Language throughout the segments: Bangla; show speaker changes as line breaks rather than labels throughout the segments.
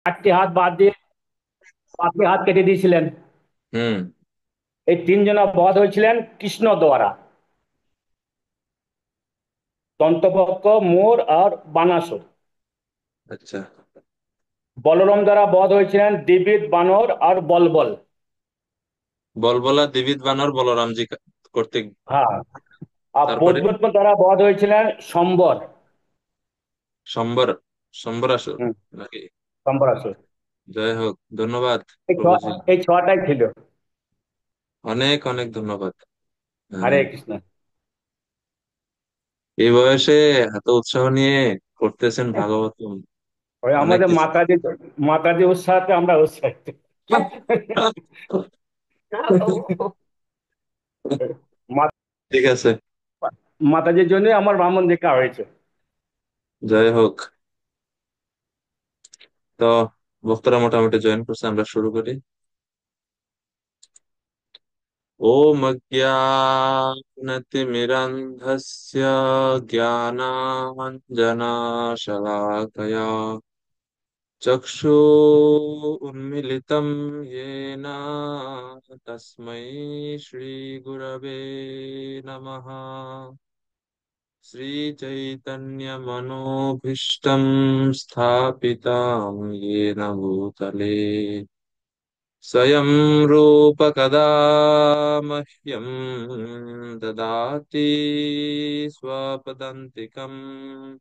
একটি হাত বাদ দিয়ে বাকি হাত কেটে দিয়েছিলেন।
হুম।
এই তিনজনা বধ হয়েছিলেন কৃষ্ণ দ্বারা। দন্তপক্ষ, মোর আর বানাসুর।
আচ্ছা।
বলরাম দ্বারা বধ হয়েছিলেন দিবিদ, বানর আর বলবল।
বলবলা দেবিত বানর বলরামজি কর্তৃক।
হ্যাঁ। আর
তারপরে
প্রদ্যুৎ দ্বারা বধ হয়েছিলেন সম্বর।
সম্বর, সম্বরাসুর
হুম,
নাকি?
সম্বরাসুর।
জয় হোক, ধন্যবাদ
এই
প্রভুজি।
এই ছটাই ছিল।
অনেক অনেক ধন্যবাদ।
হরে
হ্যাঁ,
কৃষ্ণ।
এই বয়সে এত উৎসাহ নিয়ে করতেছেন ভাগবতম।
ওই
অনেক
আমাদের
কিছু।
মাতাজি, মাতাজি উৎসাহতে আমরা উৎসাহিত। মা-
ঠিক আছে।
মাতাজির জন্য আমার ব্রাহ্মণ দীক্ষা হয়েছে।
জয় হোক। তো বক্তারা মোটামুটি জয়েন করছে, আমরা শুরু করি। ओम अज्ञानतिमिरन्धस्य ज्ञानाञ्जनशलाकया चक्षुरुन्मिलितं येन तस्मै श्रीगुरवे नमः। श्रीचैतन्यमनोभीष्टं स्थापितं येन भूतले स्वयं रूप कदा मह्यं ददाति स्वपदान्तिकम्।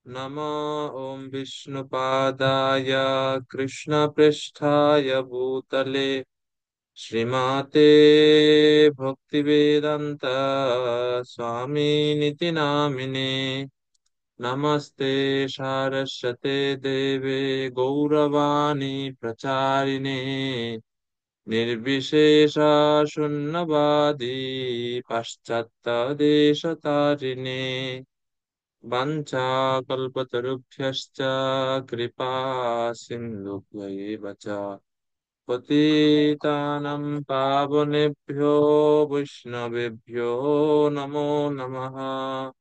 नमो ॐ विष्णुपादाय कृष्णपृष्ठाय भूतले श्रीमाते भक्तिवेदान्त स्वामिनिति नामिने। नमस्ते सारस्वते देवे गौरवाणी प्रचारिणे निर्विशेष शून्यवादी पाश्चात्यदेशतारिणे। वाञ्छाकल्पतरुभ्यश्च कृपा सिन्धुभ्यैव च पतितानं पावनेभ्यो वैष्णवेभ्यो नमो नमः।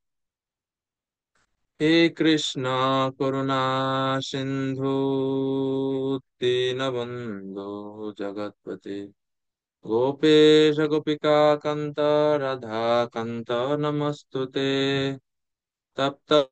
हे कृष्ण करुणा सिंधु दीनबन्धो जगत्पते गोपेश गोपिका कान्त राधा कान्त नमस्तुते। तप्त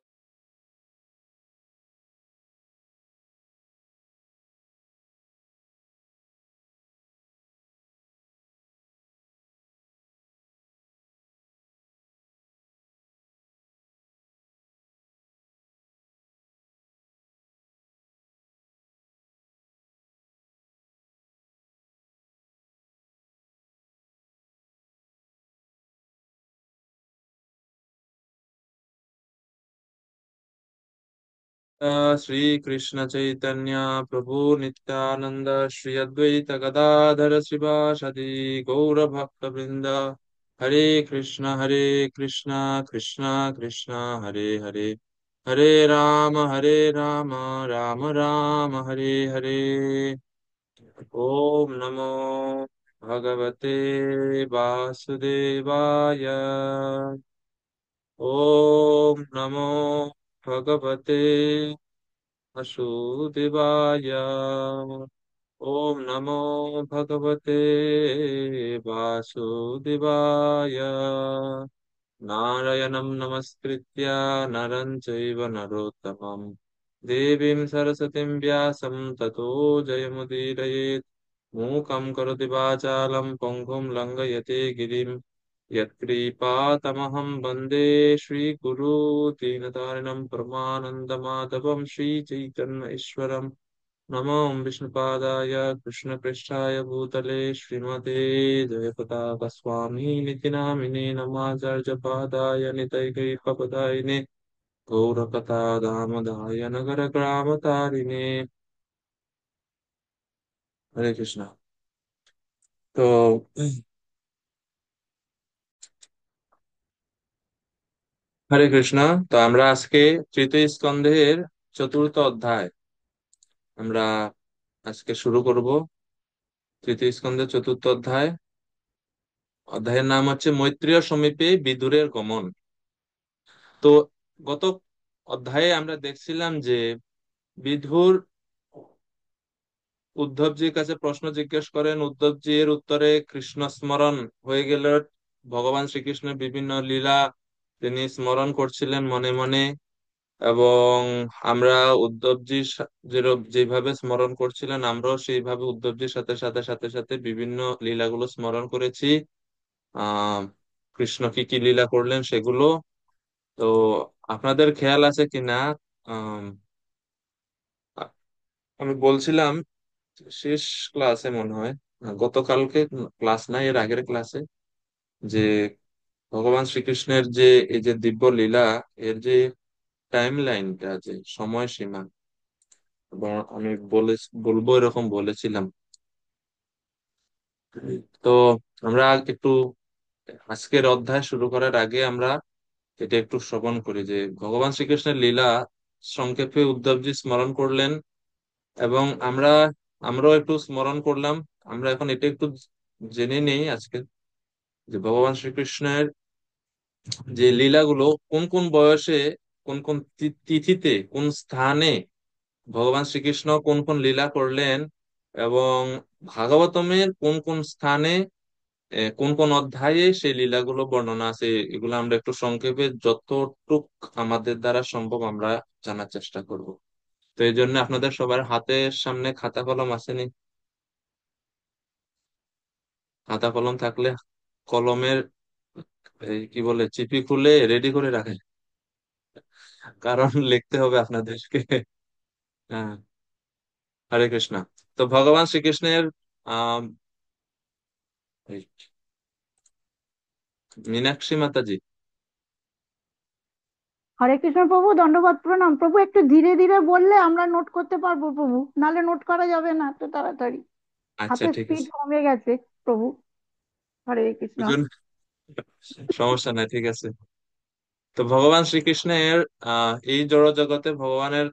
श्री कृष्ण चैतन्य प्रभु नित्यानंद श्री अद्वैत गदाधर शिवासदि गौर भक्त वृंद। हरे कृष्ण कृष्ण कृष्ण हरे हरे, हरे राम राम राम हरे हरे। ओम नमो भगवते वासुदेवाय। ओम नमो भगवते वासुदेवाय। ओम नमो भगवते वासुदेवाय। नारायणं नमस्कृत्य नरं चैव नरोत्तमं देवीं सरस्वतीं व्यासं ततो जयमुदीरयेत्। मूकं करोति वाचालं पङ्गुं लङ्घयते गिरिं यत्कृपातमहं वन्दे श्रीगुरु दीनतारिणं परमानन्दमाधवं श्रीचैतन्य ईश्वरम्। नमो विष्णुपादाय कृष्णपृष्ठाय भूतले श्रीमते जयपताकस्वामी नामिने नमाचार्यपादाय नितैकैकपदायिने गौरकथा दामोदाय नगरग्रामतारिणे। हरे कृष्णा। तो হরে কৃষ্ণ। তো আমরা আজকে তৃতীয় স্কন্ধের চতুর্থ অধ্যায় আমরা আজকে শুরু করব। তৃতীয় স্কন্ধের চতুর্থ অধ্যায়, অধ্যায়ের নাম হচ্ছে মৈত্রেয় সমীপে বিদুরের গমন। তো গত অধ্যায়ে আমরা দেখছিলাম যে বিদুর উদ্ধবজির কাছে প্রশ্ন জিজ্ঞেস করেন, উদ্ধবজি এর উত্তরে কৃষ্ণ স্মরণ হয়ে গেল। ভগবান শ্রীকৃষ্ণের বিভিন্ন লীলা তিনি স্মরণ করছিলেন মনে মনে। এবং আমরা উদ্ধবজির যেভাবে স্মরণ করছিলেন, আমরাও সেইভাবে উদ্ধবজির সাথে সাথে সাথে সাথে বিভিন্ন লীলাগুলো স্মরণ করেছি। আহ কৃষ্ণ কি কি লীলা করলেন সেগুলো। তো আপনাদের খেয়াল আছে কিনা, আম, আমি বলছিলাম শেষ ক্লাসে মনে হয়, গতকালকে ক্লাস নাই এর আগের ক্লাসে, যে ভগবান শ্রীকৃষ্ণের যে এই যে দিব্য লীলা, এর যে টাইম লাইনটা, যে সময়সীমা, এবং আমি বলবো এরকম বলেছিলাম। তো আমরা একটু আজকের অধ্যায় শুরু করার আগে আমরা এটা একটু শ্রবণ করি যে ভগবান শ্রীকৃষ্ণের লীলা সংক্ষেপে উদ্ধবজি স্মরণ করলেন। এবং আমরাও একটু স্মরণ করলাম। আমরা এখন এটা একটু জেনে নেই আজকে, যে ভগবান শ্রীকৃষ্ণের যে লীলাগুলো কোন কোন বয়সে, কোন কোন তিথিতে, কোন স্থানে ভগবান শ্রীকৃষ্ণ কোন কোন লীলা করলেন, এবং ভাগবতমের কোন কোন স্থানে, কোন কোন অধ্যায়ে সেই লীলাগুলো বর্ণনা আছে, এগুলো আমরা একটু সংক্ষেপে যতটুক আমাদের দ্বারা সম্ভব আমরা জানার চেষ্টা করব। তো এই জন্য আপনাদের সবার হাতের সামনে খাতা কলম আসেনি? খাতা কলম থাকলে কলমের এই কি বলে চিপি খুলে রেডি করে রাখেন, কারণ লিখতে হবে আপনাদেরকে। হ্যাঁ, হরে কৃষ্ণ। তো ভগবান শ্রীকৃষ্ণের আহ মীনাক্ষী মাতাজি।
হরে কৃষ্ণ প্রভু, দণ্ডবত প্রণাম প্রভু। একটু ধীরে ধীরে বললে আমরা নোট করতে পারবো প্রভু, নালে নোট করা যাবে না তো তাড়াতাড়ি।
আচ্ছা,
হাতের
ঠিক
স্পিড
আছে।
কমে গেছে প্রভু। হরে কৃষ্ণ।
বুঝুন, সমস্যা নাই, ঠিক আছে। তো ভগবান শ্রীকৃষ্ণের এই জড় জগতে ভগবানের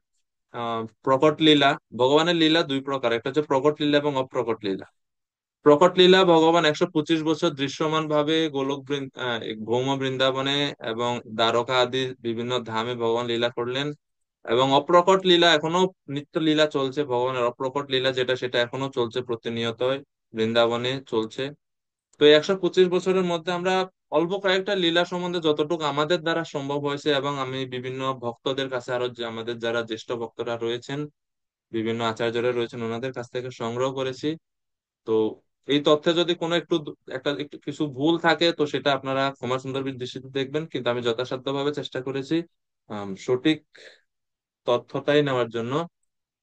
প্রকট লীলা, ভগবানের লীলা দুই প্রকার, একটা হচ্ছে প্রকট লীলা এবং অপ্রকট লীলা। প্রকট লীলা ভগবান 125 বছর দৃশ্যমান ভাবে ভৌম বৃন্দাবনে এবং দ্বারকা আদি বিভিন্ন ধামে ভগবান লীলা করলেন। এবং অপ্রকট লীলা এখনো নিত্য লীলা চলছে, ভগবানের অপ্রকট লীলা যেটা, সেটা এখনো চলছে, প্রতিনিয়ত বৃন্দাবনে চলছে। তো এই 125 বছরের মধ্যে আমরা অল্প কয়েকটা লীলা সম্বন্ধে যতটুকু আমাদের দ্বারা সম্ভব হয়েছে, এবং আমি বিভিন্ন ভক্তদের কাছে, আরো যে আমাদের যারা জ্যেষ্ঠ ভক্তরা রয়েছেন, বিভিন্ন আচার্যরা রয়েছেন, ওনাদের কাছ থেকে সংগ্রহ করেছি। তো এই তথ্যে যদি কোনো একটু কিছু ভুল থাকে, তো সেটা আপনারা ক্ষমা সুন্দর দৃষ্টিতে দেখবেন, কিন্তু আমি যথাসাধ্য ভাবে চেষ্টা করেছি সঠিক তথ্যটাই নেওয়ার জন্য।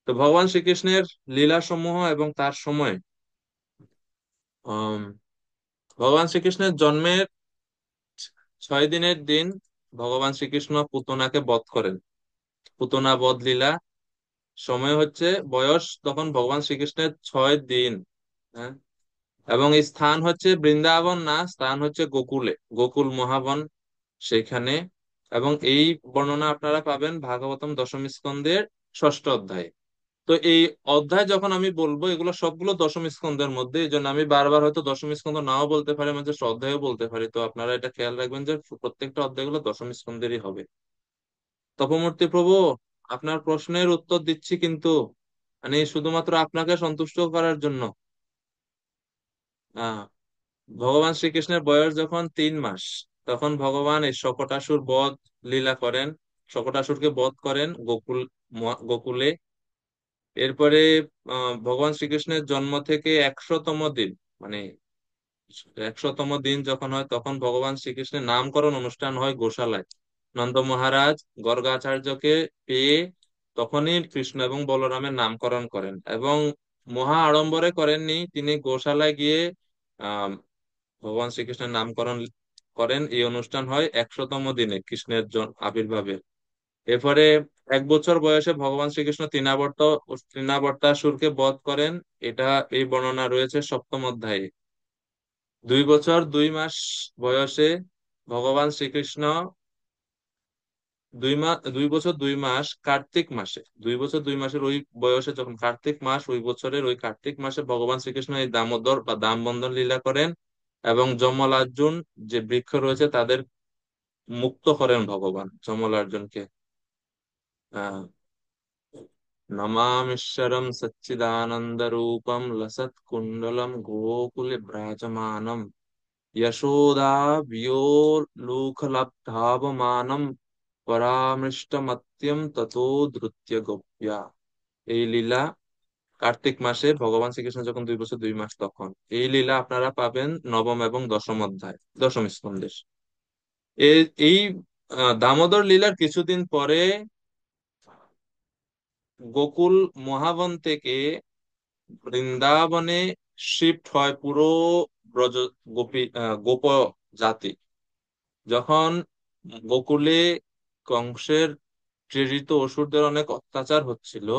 তো ভগবান শ্রীকৃষ্ণের লীলা সমূহ এবং তার সময়, আম, ভগবান শ্রীকৃষ্ণের জন্মের 6 দিনের দিন ভগবান শ্রীকৃষ্ণ পুতনাকে বধ করেন। পুতনা বধ লীলা সময় হচ্ছে, বয়স তখন ভগবান শ্রীকৃষ্ণের 6 দিন। হ্যাঁ, এবং এই স্থান হচ্ছে বৃন্দাবন না, স্থান হচ্ছে গোকুলে, গোকুল মহাবন সেখানে। এবং এই বর্ণনা আপনারা পাবেন ভাগবতম দশম স্কন্ধের ষষ্ঠ অধ্যায়ে। তো এই অধ্যায় যখন আমি বলবো, এগুলো সবগুলো দশম স্কন্ধের মধ্যে, এই জন্য আমি বারবার হয়তো দশম স্কন্ধ নাও বলতে পারি, মাঝে অধ্যায়ও বলতে পারি। তো আপনারা এটা খেয়াল রাখবেন যে প্রত্যেকটা অধ্যায়গুলো দশম স্কন্ধেরই হবে। তপমূর্তি প্রভু, আপনার প্রশ্নের উত্তর দিচ্ছি, কিন্তু মানে শুধুমাত্র আপনাকে সন্তুষ্ট করার জন্য। আহ ভগবান শ্রীকৃষ্ণের বয়স যখন 3 মাস, তখন ভগবান এই শকটাসুর বধ লীলা করেন। শকটাসুরকে বধ করেন গোকুলে। এরপরে ভগবান শ্রীকৃষ্ণের জন্ম থেকে 100তম দিন, মানে 100তম দিন যখন হয়, তখন ভগবান শ্রীকৃষ্ণের নামকরণ অনুষ্ঠান হয় গোশালায়। নন্দ মহারাজ গর্গাচার্যকে পেয়ে তখনই কৃষ্ণ এবং বলরামের নামকরণ করেন, এবং মহা আড়ম্বরে করেননি, তিনি গোশালায় গিয়ে আহ ভগবান শ্রীকৃষ্ণের নামকরণ করেন। এই অনুষ্ঠান হয় 100তম দিনে কৃষ্ণের আবির্ভাবের। এরপরে 1 বছর বয়সে ভগবান শ্রীকৃষ্ণ তৃণাবর্তাসুরকে বধ করেন। এটা এই বর্ণনা রয়েছে সপ্তম অধ্যায়ে। 2 বছর 2 মাস বয়সে ভগবান শ্রীকৃষ্ণ 2 বছর 2 মাস কার্তিক মাসে, 2 বছর 2 মাসের ওই বয়সে, যখন কার্তিক মাস, ওই বছরের ওই কার্তিক মাসে ভগবান শ্রীকৃষ্ণ এই দামোদর বা দামবন্ধন লীলা করেন। এবং যমলার্জুন যে বৃক্ষ রয়েছে তাদের মুক্ত করেন ভগবান যমলার্জুনকে। আহ নমামিশ্বরম সচ্চিদানন্দরূপম লসৎ কুণ্ডলম গোকুলে ব্রাজমানম यशोदा वियोलुखलब्धावमानं পরামৃষ্টমত্যম ততো ধৃত্য গোপ্যা। এই লীলা কার্তিক মাসে ভগবান শ্রীকৃষ্ণ যখন 2 বছর 2 মাস তখন এই লীলা আপনারা পাবেন নবম এবং দশম অধ্যায়, দশম স্কন্ধে। এই এই দামোদর লীলার কিছুদিন পরে গোকুল মহাবন থেকে বৃন্দাবনে শিফট হয় পুরো ব্রজ গোপ জাতি। যখন গোকুলে কংসের প্রেরিত অসুরদের অনেক অত্যাচার হচ্ছিল,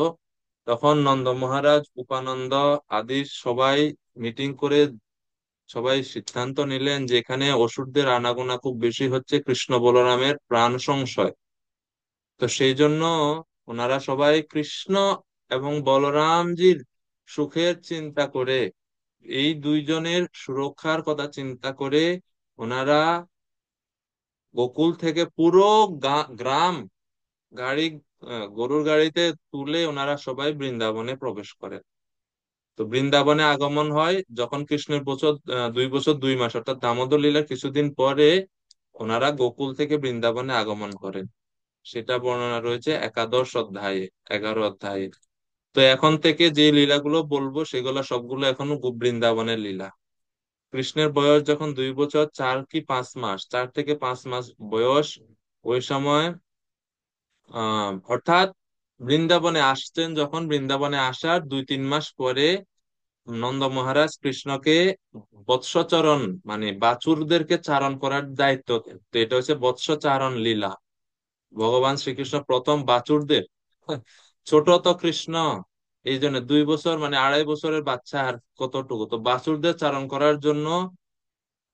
তখন নন্দ মহারাজ, উপানন্দ আদি সবাই মিটিং করে সবাই সিদ্ধান্ত নিলেন যে এখানে অসুরদের আনাগোনা খুব বেশি হচ্ছে, কৃষ্ণ বলরামের প্রাণ সংশয়। তো সেই জন্য ওনারা সবাই কৃষ্ণ এবং বলরামজির সুখের চিন্তা করে, এই দুইজনের সুরক্ষার কথা চিন্তা করে ওনারা গোকুল থেকে পুরো গ্রাম গাড়ি গরুর গাড়িতে তুলে ওনারা সবাই বৃন্দাবনে প্রবেশ করেন। তো বৃন্দাবনে আগমন হয় যখন কৃষ্ণের 2 বছর 2 মাস অর্থাৎ দামোদর লীলার কিছুদিন পরে ওনারা গোকুল থেকে বৃন্দাবনে আগমন করেন। সেটা বর্ণনা রয়েছে একাদশ অধ্যায়ে, 11 অধ্যায়ে। তো এখন থেকে যে লীলাগুলো বলবো সেগুলো সবগুলো এখনো বৃন্দাবনের লীলা। কৃষ্ণের বয়স যখন 2 বছর 4 কি 5 মাস, 4 থেকে 5 মাস বয়স, ওই সময় অর্থাৎ বৃন্দাবনে আসছেন, যখন বৃন্দাবনে আসার 2-3 মাস পরে নন্দ মহারাজ কৃষ্ণকে বৎসচরণ মানে বাছুরদেরকে চারণ করার দায়িত্ব দেন। তো এটা হচ্ছে বৎসচারণ লীলা। ভগবান শ্রীকৃষ্ণ প্রথম বাছুরদের, ছোট তো কৃষ্ণ, এই জন্য 2 বছর মানে 2.5 বছরের বাচ্চা আর কতটুকু, তো বাছুরদের চারণ করার জন্য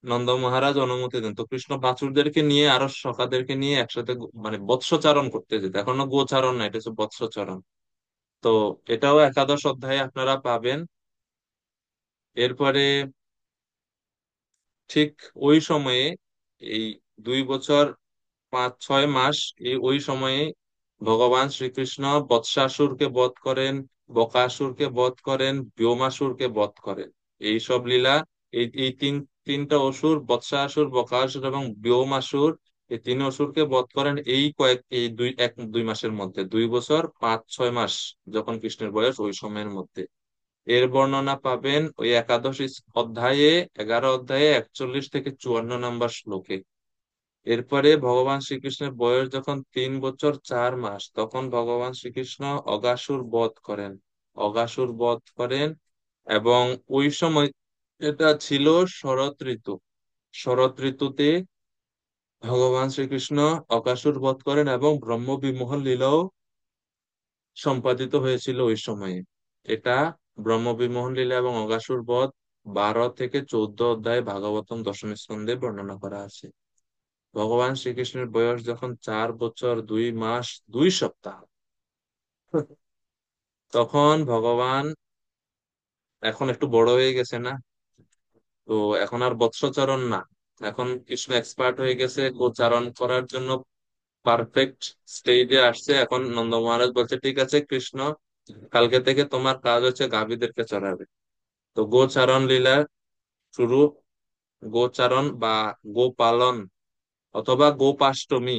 নন্দ মহারাজ অনুমতি দেন। তো কৃষ্ণ বাছুরদেরকে নিয়ে আরো সখাদেরকে নিয়ে একসাথে মানে বৎসচারণ করতে যেত। এখনো গোচারণ না, এটা হচ্ছে বৎসচরণ। তো এটাও একাদশ অধ্যায়ে আপনারা পাবেন। এরপরে ঠিক ওই সময়ে, এই 2 বছর 5-6 মাস, ওই সময়ে ভগবান শ্রীকৃষ্ণ বৎসাসুরকে বধ করেন, বকাসুরকে বধ করেন, ব্যোমাসুরকে বধ করেন। এই সব লীলা, এই তিনটা অসুর, বৎসাসুর, বকাসুর এবং ব্যোমাসুর, এই তিন অসুরকে বধ করেন এই 2 মাসের মধ্যে, 2 বছর 5-6 মাস যখন কৃষ্ণের বয়স, ওই সময়ের মধ্যে। এর বর্ণনা পাবেন ওই একাদশ অধ্যায়ে, 11 অধ্যায়ে 41 থেকে 54 নম্বর শ্লোকে। এরপরে ভগবান শ্রীকৃষ্ণের বয়স যখন 3 বছর 4 মাস, তখন ভগবান শ্রীকৃষ্ণ অগাসুর বধ করেন। এবং ওই সময় এটা ছিল শরৎ ঋতু। শরৎ ঋতুতে ভগবান শ্রীকৃষ্ণ অগাসুর বধ করেন এবং ব্রহ্ম বিমোহন লীলাও সম্পাদিত হয়েছিল ওই সময়ে। এটা ব্রহ্ম বিমোহন লীলা এবং অগাসুর বধ 12 থেকে 14 অধ্যায় ভাগবতম দশম স্কন্ধে বর্ণনা করা আছে। ভগবান শ্রীকৃষ্ণের বয়স যখন 4 বছর 2 মাস 2 সপ্তাহ, তখন ভগবান এখন একটু বড় হয়ে গেছে না, তো এখন আর বৎসচরণ না, এখন কৃষ্ণ এক্সপার্ট হয়ে গেছে, গোচারণ করার জন্য পারফেক্ট স্টেজে আসছে। এখন নন্দ মহারাজ বলছে, ঠিক আছে কৃষ্ণ, কালকে থেকে তোমার কাজ হচ্ছে গাভীদেরকে চড়াবে। তো গোচারণ লীলা শুরু। গোচারণ বা গোপালন অথবা গোপাষ্টমী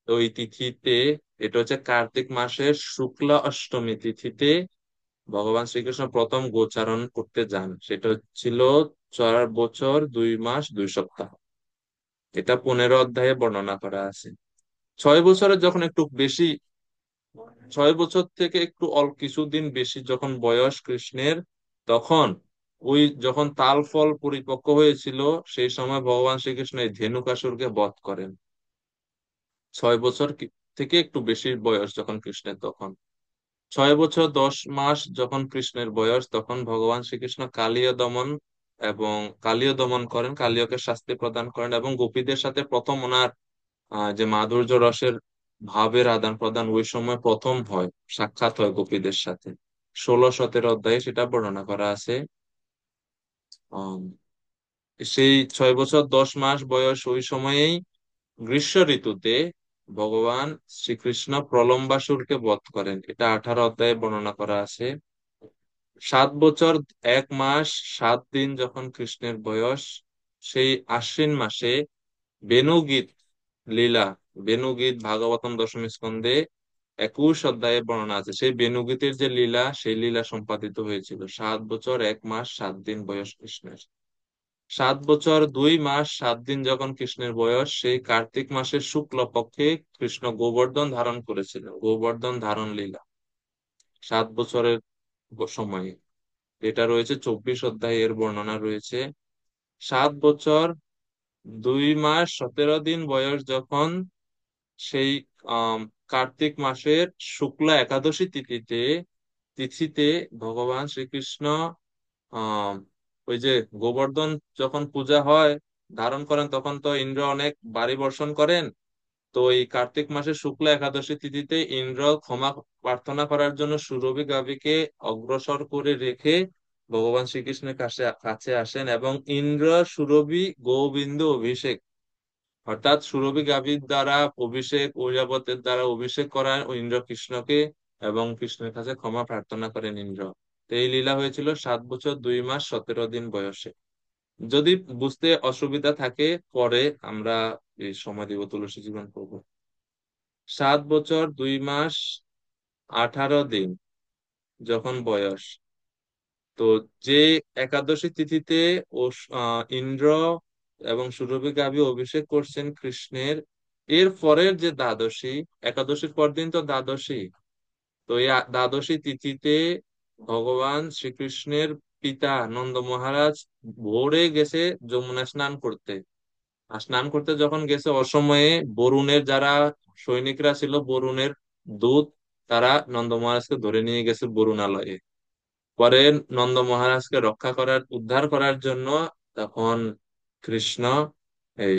ওই তিথিতে, এটা হচ্ছে কার্তিক মাসের শুক্লা অষ্টমী তিথিতে ভগবান শ্রীকৃষ্ণ প্রথম গোচারণ করতে যান। সেটা ছিল 4 বছর 2 মাস 2 সপ্তাহ। এটা 15 অধ্যায়ে বর্ণনা করা আছে। 6 বছরের যখন একটু বেশি, 6 বছর থেকে একটু অল্প কিছুদিন বেশি যখন বয়স কৃষ্ণের, তখন ওই যখন তাল ফল পরিপক্ক হয়েছিল, সেই সময় ভগবান শ্রীকৃষ্ণ এই ধেনুকাসুরকে বধ করেন। 6 বছর থেকে একটু বেশি বয়স যখন কৃষ্ণের, তখন 6 বছর 10 মাস যখন কৃষ্ণের বয়স, তখন ভগবান শ্রীকৃষ্ণ কালীয় দমন করেন, কালীয়কে শাস্তি প্রদান করেন এবং গোপীদের সাথে প্রথম ওনার যে মাধুর্য রসের ভাবের আদান প্রদান ওই সময় প্রথম হয়, সাক্ষাৎ হয় গোপীদের সাথে। 16-17 অধ্যায়ে সেটা বর্ণনা করা আছে। আহ সেই 6 বছর 10 মাস বয়স ওই সময়েই গ্রীষ্ম ঋতুতে ভগবান শ্রীকৃষ্ণ প্রলম্বাসুরকে বধ করেন। এটা 18 অধ্যায়ে বর্ণনা করা আছে। 7 বছর 1 মাস 7 দিন যখন কৃষ্ণের বয়স, সেই আশ্বিন মাসে বেণুগীত লীলা, বেণুগীত ভাগবতম দশম স্কন্ধে 21 অধ্যায়ে বর্ণনা আছে। সেই বেণুগীতের যে লীলা, সেই লীলা সম্পাদিত হয়েছিল। 7 বছর 1 মাস 7 দিন বয়স কৃষ্ণের। 7 বছর 2 মাস 7 দিন যখন কৃষ্ণের বয়স, সেই কার্তিক মাসের শুক্ল পক্ষে কৃষ্ণ গোবর্ধন ধারণ করেছিলেন। গোবর্ধন ধারণ লীলা 7 বছরের সময়ে, এটা রয়েছে 24 অধ্যায়ে, এর বর্ণনা রয়েছে। 7 বছর 2 মাস 17 দিন বয়স যখন, সেই কার্তিক মাসের শুক্লা একাদশী তিথিতে তিথিতে ভগবান শ্রীকৃষ্ণ আহ ওই যে গোবর্ধন যখন পূজা হয়, ধারণ করেন, তখন তো ইন্দ্র অনেক বাড়ি বর্ষণ করেন। তো এই কার্তিক মাসের শুক্লা একাদশী তিথিতে ইন্দ্র ক্ষমা প্রার্থনা করার জন্য সুরভি গাভীকে অগ্রসর করে রেখে ভগবান শ্রীকৃষ্ণের কাছে কাছে আসেন, এবং ইন্দ্র সুরভি গোবিন্দ অভিষেক, অর্থাৎ সুরভি গাভীর দ্বারা অভিষেক, ঐরাবতের দ্বারা অভিষেক করান ইন্দ্র কৃষ্ণকে, এবং কৃষ্ণের কাছে ক্ষমা প্রার্থনা করেন ইন্দ্র। তো এই লীলা হয়েছিল 7 বছর 2 মাস 17 দিন বয়সে। যদি বুঝতে অসুবিধা থাকে, পরে আমরা এই সময় দিব, তুলসী জীবন করবো। 7 বছর 2 মাস 18 দিন যখন বয়স, তো যে একাদশী তিথিতে ও ইন্দ্র এবং সুরভি গাভী অভিষেক করছেন কৃষ্ণের, এর পরের যে দ্বাদশী, একাদশীর পর দিন তো দ্বাদশী, তো এই দ্বাদশী তিথিতে ভগবান শ্রীকৃষ্ণের পিতা নন্দ মহারাজ ভোরে গেছে যমুনা স্নান করতে। আর স্নান করতে যখন গেছে, অসময়ে বরুণের যারা সৈনিকরা ছিল, বরুণের দূত, তারা নন্দ মহারাজকে ধরে নিয়ে গেছে বরুণালয়ে। পরে নন্দ মহারাজকে রক্ষা করার, উদ্ধার করার জন্য তখন কৃষ্ণ এই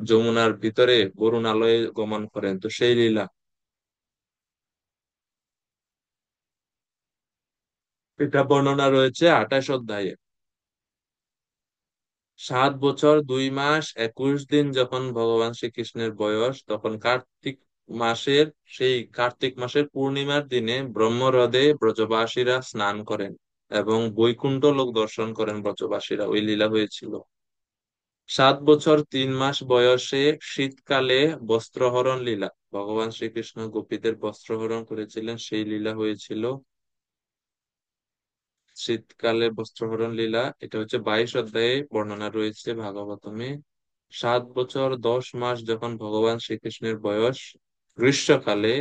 যমুনার ভিতরে বরুণালয়ে গমন করেন। তো সেই লীলা, এটা বর্ণনা রয়েছে 28 অধ্যায়ে। 7 বছর 2 মাস 21 দিন যখন ভগবান শ্রীকৃষ্ণের বয়স, তখন কার্তিক মাসের, সেই কার্তিক মাসের পূর্ণিমার দিনে ব্রহ্মহ্রদে ব্রজবাসীরা স্নান করেন এবং বৈকুণ্ঠ লোক দর্শন করেন ব্রজবাসীরা। ওই লীলা হয়েছিল। 7 বছর 3 মাস বয়সে শীতকালে বস্ত্রহরণ লীলা, ভগবান শ্রীকৃষ্ণ গোপীদের বস্ত্রহরণ করেছিলেন, সেই লীলা হয়েছিল। শীতকালে বস্ত্রহরণ লীলা, এটা হচ্ছে 22 অধ্যায়ে বর্ণনা রয়েছে ভাগবতমে। 7 বছর 10 মাস যখন ভগবান শ্রীকৃষ্ণের বয়স, গ্রীষ্মকালে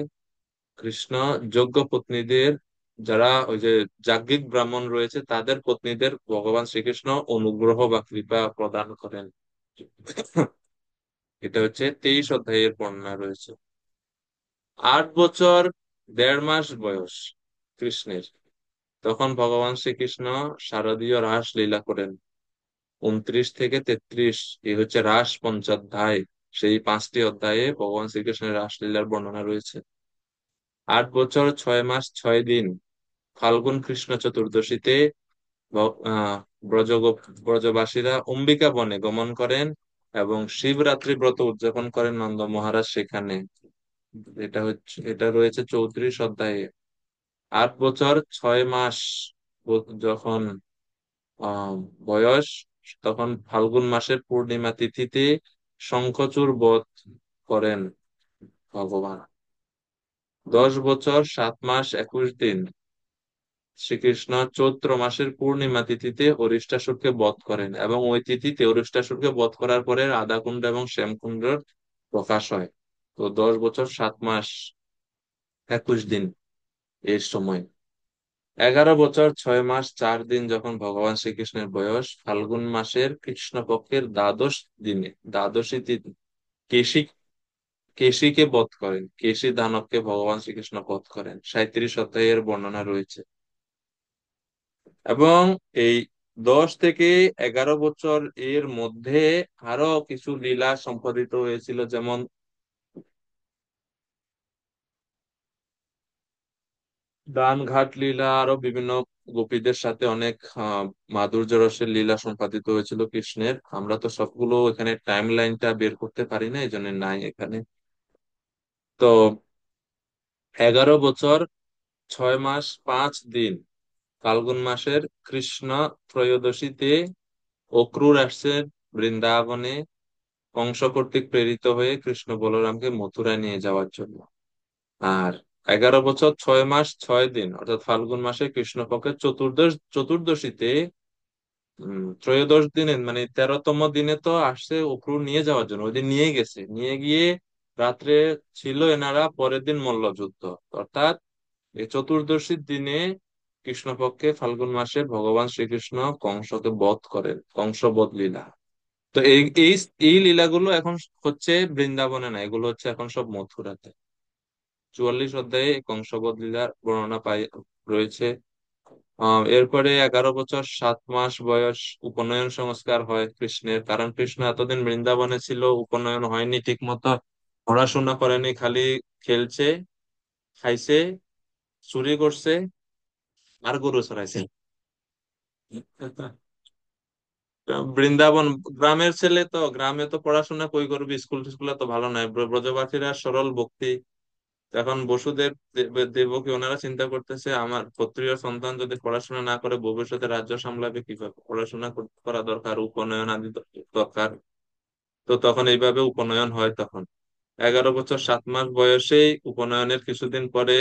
কৃষ্ণ যোগ্য পত্নীদের, যারা ওই যে যাজ্ঞিক ব্রাহ্মণ রয়েছে, তাদের পত্নীদের ভগবান শ্রীকৃষ্ণ অনুগ্রহ বা কৃপা প্রদান করেন। এটা হচ্ছে 23 অধ্যায়ের বর্ণনা রয়েছে। 8 বছর 1.5 মাস বয়স কৃষ্ণের, তখন ভগবান শ্রীকৃষ্ণ শারদীয় রাস লীলা করেন। 29 থেকে 33, এই হচ্ছে রাস পঞ্চাধ্যায়। সেই 5টি অধ্যায়ে ভগবান শ্রীকৃষ্ণের রাসলীলার বর্ণনা রয়েছে। 8 বছর 6 মাস 6 দিন ফাল্গুন কৃষ্ণ চতুর্দশীতে ভ- আহ ব্রজ ব্রজবাসীরা অম্বিকা বনে গমন করেন এবং শিবরাত্রি ব্রত উদযাপন করেন নন্দ মহারাজ সেখানে। এটা রয়েছে 34 অধ্যায়ে। 8 বছর 6 মাস যখন আহ বয়স, তখন ফাল্গুন মাসের পূর্ণিমা তিথিতে শঙ্খচূড় বধ করেন ভগবান। 10 বছর 7 মাস 21 দিন শ্রীকৃষ্ণ চৈত্র মাসের পূর্ণিমা তিথিতে অরিষ্টাসুরকে বধ করেন, এবং ওই তিথিতে অরিষ্টাসুরকে বধ করার পরে রাধাকুণ্ড এবং শ্যামকুণ্ডের প্রকাশ হয়। তো 10 বছর 7 মাস 21 দিন এর সময়। 11 বছর 6 মাস 4 দিন যখন ভগবান শ্রীকৃষ্ণের বয়স, ফাল্গুন মাসের কৃষ্ণপক্ষের দ্বাদশ দিনে, দ্বাদশী তিথি, কেশী কেশীকে বধ করেন, কেশী দানবকে ভগবান শ্রীকৃষ্ণ বধ করেন। 37 অধ্যায়ের বর্ণনা রয়েছে। এবং এই 10 থেকে 11 বছর এর মধ্যে আরো কিছু লীলা সম্পাদিত হয়েছিল, যেমন দান ঘাট লীলা, আরো বিভিন্ন গোপীদের সাথে অনেক মাধুর্য রসের লীলা সম্পাদিত হয়েছিল কৃষ্ণের। আমরা তো সবগুলো এখানে টাইম লাইনটা বের করতে পারি না, এই জন্য নাই এখানে। তো 11 বছর 6 মাস 5 দিন ফাল্গুন মাসের কৃষ্ণ ত্রয়োদশীতে অক্রূর আসছেন বৃন্দাবনে কংস কর্তৃক প্রেরিত হয়ে কৃষ্ণ বলরামকে মথুরায় নিয়ে যাওয়ার জন্য। আর 11 বছর 6 মাস 6 দিন অর্থাৎ ফাল্গুন মাসে কৃষ্ণপক্ষের চতুর্দশীতে ত্রয়োদশ দিনে মানে 13তম দিনে তো আসছে অক্রূর নিয়ে যাওয়ার জন্য, ওইদিন নিয়ে গেছে, নিয়ে গিয়ে রাত্রে ছিল এনারা, পরের দিন মল্লযুদ্ধ। অর্থাৎ এই চতুর্দশীর দিনে কৃষ্ণপক্ষে ফাল্গুন মাসে ভগবান শ্রীকৃষ্ণ কংসকে বধ করেন, কংসবধ লীলা। তো এই এই এই লীলাগুলো এখন হচ্ছে বৃন্দাবনে না, এগুলো হচ্ছে এখন সব মথুরাতে। 44 অধ্যায়ে এই কংসবধ লীলার বর্ণনা রয়েছে। এরপরে 11 বছর 7 মাস বয়স উপনয়ন সংস্কার হয় কৃষ্ণের, কারণ কৃষ্ণ এতদিন বৃন্দাবনে ছিল, উপনয়ন হয়নি ঠিক মতো, পড়াশোনা করেনি, খালি খেলছে, খাইছে, চুরি করছে আর গরু চড়াইছে। বৃন্দাবন গ্রামের ছেলে, তো গ্রামে তো পড়াশোনা কই করবি, স্কুল টিস্কুল তো ভালো নয়, ব্রজবাসীরা সরল ভক্তি। এখন বসুদেব দেবকী ওনারা চিন্তা করতেছে আমার ক্ষত্রিয় সন্তান যদি পড়াশোনা না করে ভবিষ্যতে রাজ্য সামলাবে কিভাবে, পড়াশোনা করা দরকার, উপনয়ন আদি দরকার। তো তখন এইভাবে উপনয়ন হয়। তখন 11 বছর 7 মাস বয়সেই উপনয়নের কিছুদিন পরে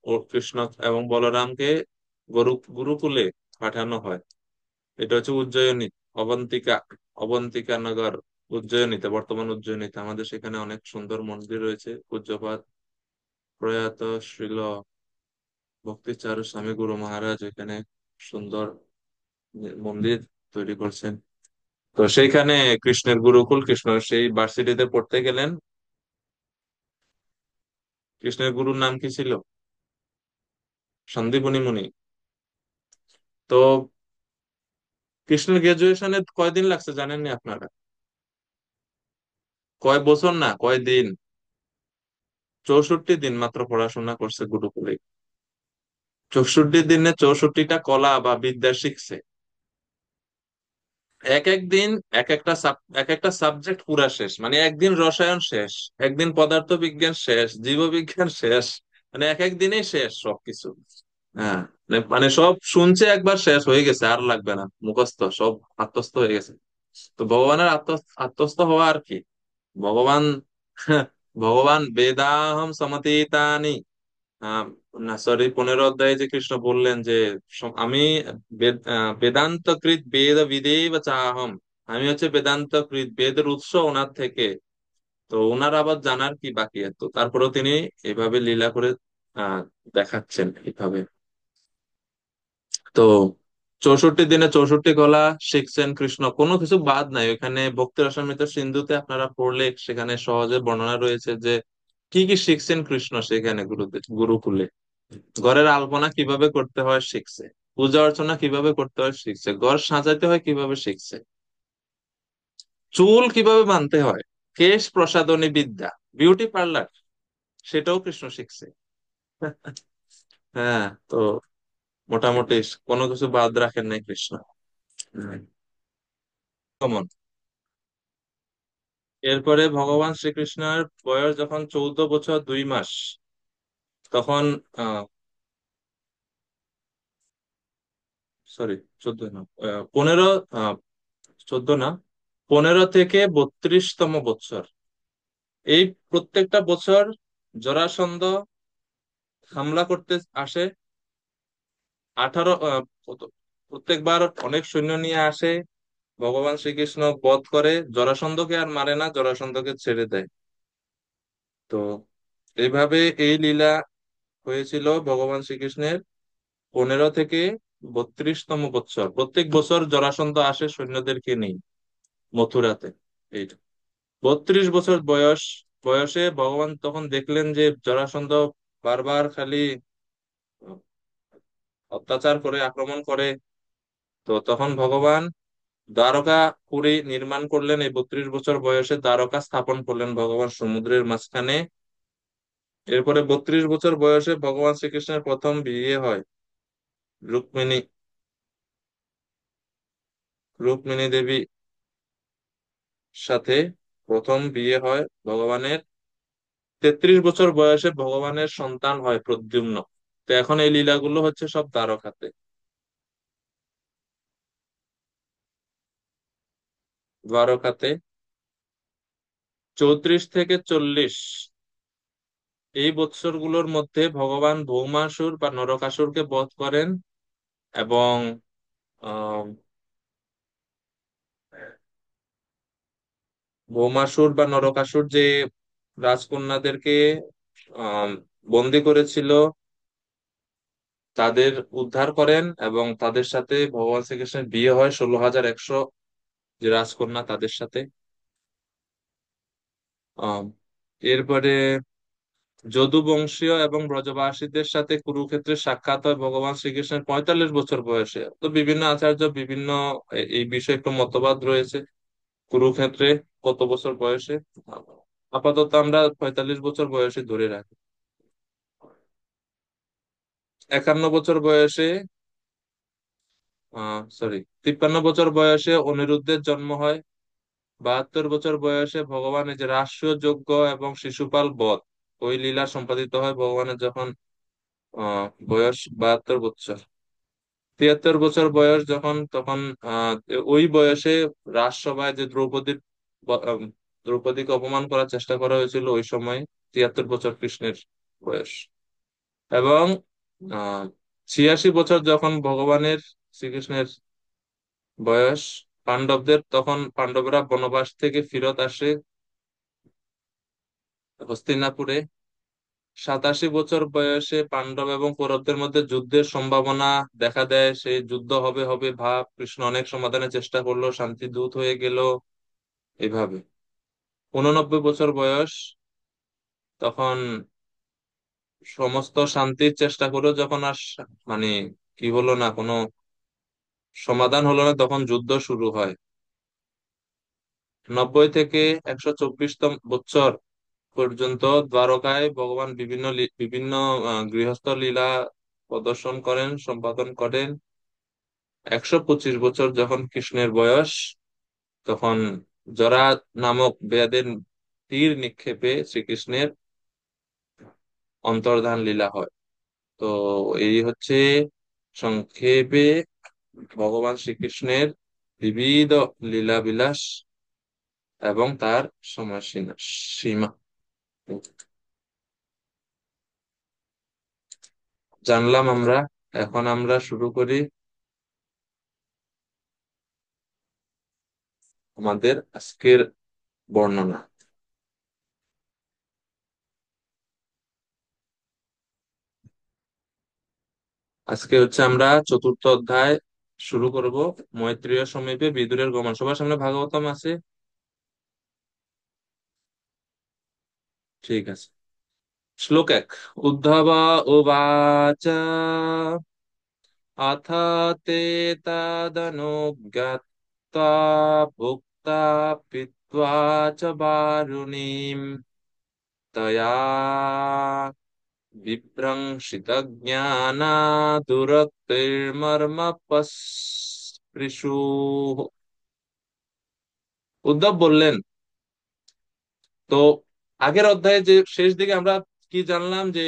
ও কৃষ্ণ এবং বলরামকে গুরুকুলে পাঠানো হয়। এটা হচ্ছে উজ্জয়িনী, অবন্তিকা, অবন্তিকা নগর, উজ্জয়িনীতে, বর্তমান উজ্জয়িনীতে। আমাদের সেখানে অনেক সুন্দর মন্দির রয়েছে। পূজ্যপাদ প্রয়াত শ্রীল ভক্তিচারু স্বামী গুরু মহারাজ এখানে সুন্দর মন্দির তৈরি করছেন। তো সেইখানে কৃষ্ণের গুরুকুল, কৃষ্ণ সেই ভার্সিটিতে পড়তে গেলেন। কৃষ্ণের গুরুর নাম কি ছিল? সন্দীপনী মুনি। তো কৃষ্ণের গ্রাজুয়েশনে কয়দিন লাগছে জানেননি আপনারা? কয় বছর না, কয় দিন, 64 দিন মাত্র পড়াশোনা করছে গুরুকুলে। 64 দিনে 64টা কলা বা বিদ্যা শিখছে। এক এক দিন এক একটা সাবজেক্ট পুরা শেষ, মানে একদিন রসায়ন শেষ, একদিন পদার্থ বিজ্ঞান শেষ, জীববিজ্ঞান শেষ, মানে এক এক দিনেই শেষ সবকিছু। হ্যাঁ, মানে সব শুনছে একবার, শেষ হয়ে গেছে, আর লাগবে না, মুখস্থ সব, আত্মস্থ হয়ে গেছে। তো ভগবানের আত্মস্থ হওয়া আর কি, ভগবান ভগবান বেদাহম সমতীতানি, আহ না সরি, 15 অধ্যায়ে যে কৃষ্ণ বললেন যে আমি বেদান্তকৃত বেদ বিদেব চাহম, আমি হচ্ছে বেদান্তকৃত, বেদের উৎস ওনার থেকে। তো ওনার আবার জানার কি বাকি এত, তারপরেও তিনি এভাবে লীলা করে আহ দেখাচ্ছেন এইভাবে। তো 64 দিনে 64 কলা শিখছেন কৃষ্ণ, কোনো কিছু বাদ নাই। ওখানে ভক্তি রসামৃত সিন্ধুতে আপনারা পড়লে সেখানে সহজে বর্ণনা রয়েছে যে কি কি শিখছেন কৃষ্ণ সেখানে গুরুকুলে। ঘরের আলপনা কিভাবে করতে হয় শিখছে, পূজা অর্চনা কিভাবে করতে হয় শিখছে, ঘর সাজাতে হয় কিভাবে শিখছে, চুল কিভাবে বাঁধতে হয়, কেশ প্রসাধনী বিদ্যা, বিউটি পার্লার, সেটাও কৃষ্ণ শিখছে। হ্যাঁ, তো মোটামুটি কোনো কিছু বাদ রাখেন নাই কৃষ্ণ। কমন। এরপরে ভগবান শ্রীকৃষ্ণের বয়স যখন 14 বছর 2 মাস, তখন আহ সরি 14 না, 15, 14 না, 15 থেকে 32তম বছর, এই প্রত্যেকটা বছর জরাসন্ধ হামলা করতে আসে। 18 প্রত্যেকবার অনেক সৈন্য নিয়ে আসে, ভগবান শ্রীকৃষ্ণ বধ করে, জরাসন্ধকে আর মারে না, জরাসন্ধকে ছেড়ে দেয়। তো এইভাবে এই লীলা হয়েছিল ভগবান শ্রীকৃষ্ণের 15 থেকে 32তম বছর। প্রত্যেক বছর জরাসন্ধ আসে সৈন্যদেরকে নিয়ে মথুরাতে। এইটা 32 বছর বয়সে ভগবান তখন দেখলেন যে জরাসন্ধ বারবার খালি অত্যাচার করে, আক্রমণ করে। তো তখন ভগবান দ্বারকাপুরী নির্মাণ করলেন, এই 32 বছর বয়সে দ্বারকা স্থাপন করলেন ভগবান সমুদ্রের মাঝখানে। এরপরে 32 বছর বয়সে ভগবান শ্রীকৃষ্ণের প্রথম বিয়ে হয় রুক্মিণী, রুক্মিণী দেবী সাথে প্রথম বিয়ে হয় ভগবানের। 33 বছর বয়সে ভগবানের সন্তান হয় প্রদ্যুম্ন। তো এখন এই লীলাগুলো হচ্ছে সব দ্বারকাতে। দ্বারকাতে 34 থেকে 40 এই বৎসরগুলোর মধ্যে ভগবান ভৌমাসুর বা নরকাসুরকে বধ করেন, এবং আহ ভৌমাসুর বা নরকাসুর যে রাজকন্যাদেরকে আহ বন্দি করেছিল তাদের উদ্ধার করেন, এবং তাদের সাথে ভগবান শ্রীকৃষ্ণের বিয়ে হয় 16,100 যে রাজকন্যা তাদের সাথে। আহ এরপরে যদুবংশীয় এবং ব্রজবাসীদের সাথে কুরুক্ষেত্রে সাক্ষাৎ হয় ভগবান শ্রীকৃষ্ণের 45 বছর বয়সে। তো বিভিন্ন আচার্য বিভিন্ন এই বিষয়ে একটু মতবাদ রয়েছে কুরুক্ষেত্রে কত বছর বয়সে। আপাতত আমরা 45 বছর বয়সে ধরে রাখি। 51 বছর বয়সে, 53 বছর বয়সে অনিরুদ্ধের জন্ম হয়। 72 বছর বয়সে ভগবান এই যে রাষ্ট্রীয় যজ্ঞ এবং শিশুপাল বধ, ওই লীলা সম্পাদিত হয় ভগবানের যখন বয়স 72 বছর। 73 বছর বয়স যখন, তখন আহ ওই বয়সে রাজসভায় যে দ্রৌপদীকে অপমান করার চেষ্টা করা হয়েছিল ওই সময় 73 বছর কৃষ্ণের বয়স। এবং 86 বছর যখন ভগবানের শ্রীকৃষ্ণের বয়স, পাণ্ডবদের, তখন পাণ্ডবরা বনবাস থেকে ফিরত আসে হস্তিনাপুরে। 87 বছর বয়সে পাণ্ডব এবং কৌরবদের মধ্যে যুদ্ধের সম্ভাবনা দেখা দেয়, সেই যুদ্ধ হবে হবে ভাব, কৃষ্ণ অনেক সমাধানের চেষ্টা করলো, শান্তি দূত হয়ে গেল এভাবে। 89 বছর বয়স, তখন সমস্ত শান্তির চেষ্টা করে যখন আর মানে কি হলো না, কোনো সমাধান হলো না, তখন যুদ্ধ শুরু হয়। 90 থেকে 124তম বছর পর্যন্ত দ্বারকায় ভগবান বিভিন্ন গৃহস্থ লীলা প্রদর্শন করেন, সম্পাদন করেন। 125 বছর যখন কৃষ্ণের বয়স, তখন জরা নামক বেদের তীর নিক্ষেপে শ্রীকৃষ্ণের অন্তর্ধান লীলা হয়। তো এই হচ্ছে সংক্ষেপে ভগবান শ্রীকৃষ্ণের বিবিধ লীলা বিলাস এবং তার সময়সীমা সীমা জানলাম আমরা। এখন আমরা শুরু করি আমাদের আজকের বর্ণনা। আজকে হচ্ছে আমরা চতুর্থ অধ্যায় শুরু করব। মৈত্রেয় সমীপে বিদুরের গমন। সবার সামনে ভাগবতম আছে? ঠিক আছে। শ্লোক 1। উদ্ধব উবাচ अथ ते तदनुज्ञात्वा भुक्ता पीत्वा च वारुणीम् तया विभ्रंशितज्ञाना दुरक्तिर्मर्मपस्पृशुः। উদ্ধব বললেন, তো আগের অধ্যায়ে যে শেষ দিকে আমরা কি জানলাম যে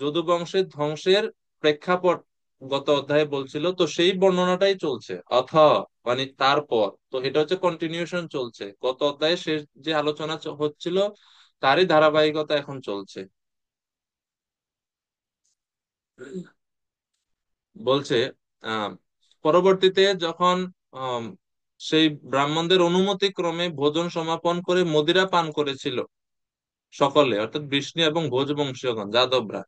যদু বংশের ধ্বংসের প্রেক্ষাপট গত অধ্যায়ে বলছিল, তো সেই বর্ণনাটাই চলছে। মানে তারপর তো এটা হচ্ছে কন্টিনিউশন চলছে, গত অধ্যায়ে শেষ যে আলোচনা হচ্ছিল তারই ধারাবাহিকতা এখন চলছে। বলছে আহ পরবর্তীতে যখন আহ সেই ব্রাহ্মণদের অনুমতি ক্রমে ভোজন সমাপন করে মদিরা পান করেছিল সকলে, অর্থাৎ বিষ্ণু এবং ভোজবংশীয়গণ যাদবরা,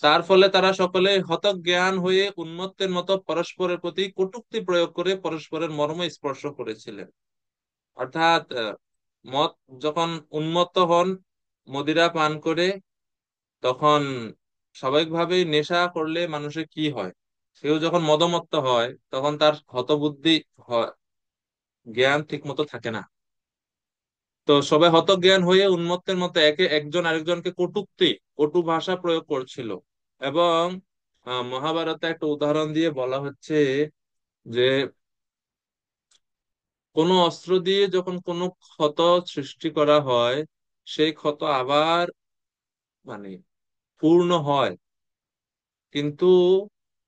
তার ফলে তারা সকলে হতজ্ঞান হয়ে উন্মত্তের মতো পরস্পরের প্রতি কটূক্তি প্রয়োগ করে পরস্পরের মর্ম স্পর্শ করেছিলেন। অর্থাৎ মদ যখন উন্মত্ত হন মদিরা পান করে, তখন স্বাভাবিকভাবেই নেশা করলে মানুষের কি হয়, সেও যখন মদমত্ত হয় তখন তার হতবুদ্ধি হয়, জ্ঞান ঠিক মতো থাকে না। তো সবাই হতজ্ঞান হয়ে উন্মত্তের মতো একজন আরেকজনকে কটু ভাষা প্রয়োগ করছিল। এবং মহাভারতে একটা উদাহরণ দিয়ে বলা হচ্ছে যে কোনো অস্ত্র দিয়ে যখন কোনো ক্ষত সৃষ্টি করা হয়, সেই ক্ষত আবার মানে পূর্ণ হয়। কিন্তু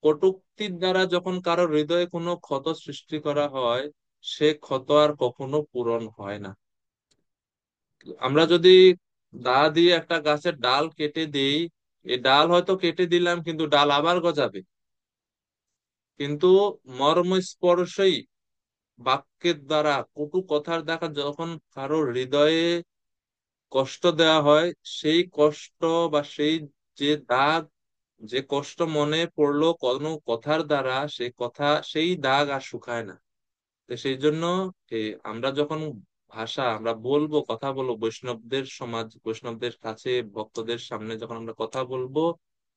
কটূক্তির দ্বারা যখন কারো হৃদয়ে কোনো ক্ষত সৃষ্টি করা হয়, সে ক্ষত আর কখনো পূরণ হয় না। আমরা যদি দা দিয়ে একটা গাছের ডাল কেটে দিই, এই ডাল হয়তো কেটে দিলাম কিন্তু ডাল আবার গজাবে। কিন্তু মর্মস্পর্শী বাক্যের দ্বারা, কটু কথার দ্বারা যখন কারো হৃদয়ে কষ্ট দেওয়া হয়, সেই কষ্ট বা সেই যে দাগ, যে কষ্ট মনে পড়লো কোনো কথার দ্বারা, সেই কথা, সেই দাগ আর শুকায় না। তো সেই জন্য আমরা যখন আমরা বলবো, কথা বলবো বৈষ্ণবদের সমাজ, বৈষ্ণবদের কাছে, ভক্তদের সামনে যখন আমরা কথা বলবো,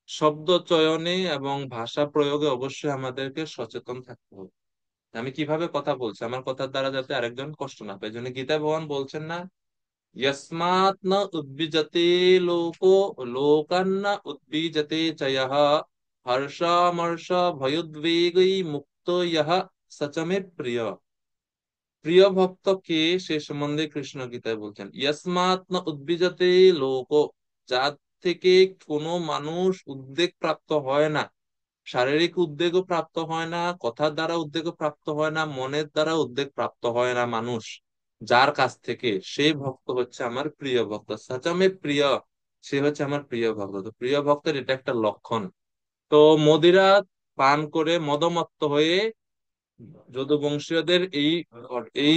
শব্দ চয়নে এবং ভাষা প্রয়োগে অবশ্যই আমাদেরকে সচেতন থাকতে হবে। আমি কিভাবে কথা বলছি, আমার কথার দ্বারা যাতে আরেকজন কষ্ট না পায়। এই জন্য গীতা ভগবান বলছেন না, यस्मात् न उद्विजते लोको लोकान्न उद्विजते च यः हर्षामर्ष भयोद्वेगै मुक्तो यः स च मे प्रिय। প্রিয় ভক্ত কে, সে সম্বন্ধে কৃষ্ণ গীতায় বলছেন, ইয়াসমাৎ না উদ্বিজতে লোক, যার থেকে কোনো মানুষ উদ্বেগ প্রাপ্ত হয় না, শারীরিক উদ্বেগও প্রাপ্ত হয় না, কথার দ্বারা উদ্বেগও প্রাপ্ত হয় না, মনের দ্বারা উদ্বেগ প্রাপ্ত হয় না মানুষ, যার কাছ থেকে, সেই ভক্ত হচ্ছে আমার প্রিয় ভক্ত। সাচামে প্রিয়, সে হচ্ছে আমার প্রিয় ভক্ত। তো প্রিয় ভক্তের এটা একটা লক্ষণ। তো মদিরা পান করে মদমত্ত হয়ে যদুবংশীয়দের এই এই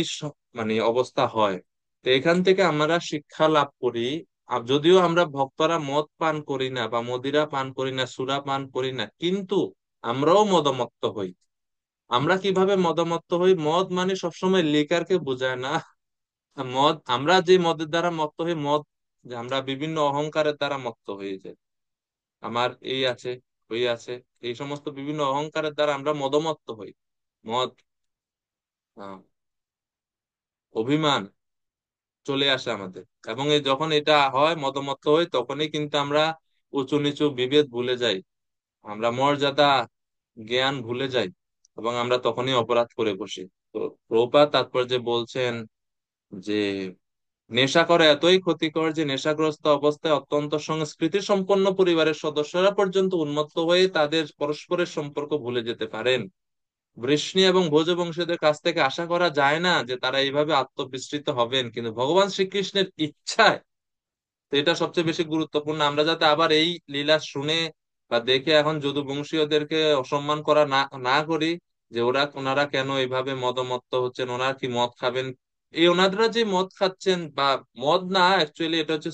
মানে অবস্থা হয়। তো এখান থেকে আমরা শিক্ষা লাভ করি, যদিও আমরা ভক্তরা মদ পান করি না বা মদিরা পান করি না, সুরা পান করি না, কিন্তু আমরাও মদমত্ত হই। আমরা কিভাবে মদমত্ত হই? মদ মানে সবসময় লিকারকে বোঝায় না। মদ, আমরা যে মদের দ্বারা মত্ত হই, মদ যে আমরা বিভিন্ন অহংকারের দ্বারা মত্ত হয়ে যাই, আমার এই আছে, ওই আছে, এই সমস্ত বিভিন্ন অহংকারের দ্বারা আমরা মদমত্ত হই। মদ, আহ, অভিমান চলে আসে আমাদের, এবং যখন এটা হয়, মদমত্ত হয়, তখনই কিন্তু আমরা উঁচু নিচু বিভেদ ভুলে যাই, আমরা মর্যাদা জ্ঞান ভুলে যাই, এবং আমরা তখনই অপরাধ করে বসি। তো প্রভুপাদ তাৎপর্যে বলছেন যে নেশা করা এতই ক্ষতিকর যে নেশাগ্রস্ত অবস্থায় অত্যন্ত সংস্কৃতি সম্পন্ন পরিবারের সদস্যরা পর্যন্ত উন্মত্ত হয়ে তাদের পরস্পরের সম্পর্ক ভুলে যেতে পারেন। বৃষ্ণি এবং ভোজ বংশীয়দের কাছ থেকে আশা করা যায় না যে তারা এইভাবে আত্মবিস্মৃত হবেন, কিন্তু ভগবান শ্রীকৃষ্ণের ইচ্ছায়, তো এটা সবচেয়ে বেশি গুরুত্বপূর্ণ, আমরা যাতে আবার এই লীলা শুনে বা দেখে এখন যদুবংশীয়দেরকে অসম্মান করা না না করি, যে ওনারা কেন এইভাবে মদমত্ত হচ্ছেন, ওনারা কি মদ খাবেন, এই ওনারা যে মদ খাচ্ছেন, বা মদ না, অ্যাকচুয়ালি এটা হচ্ছে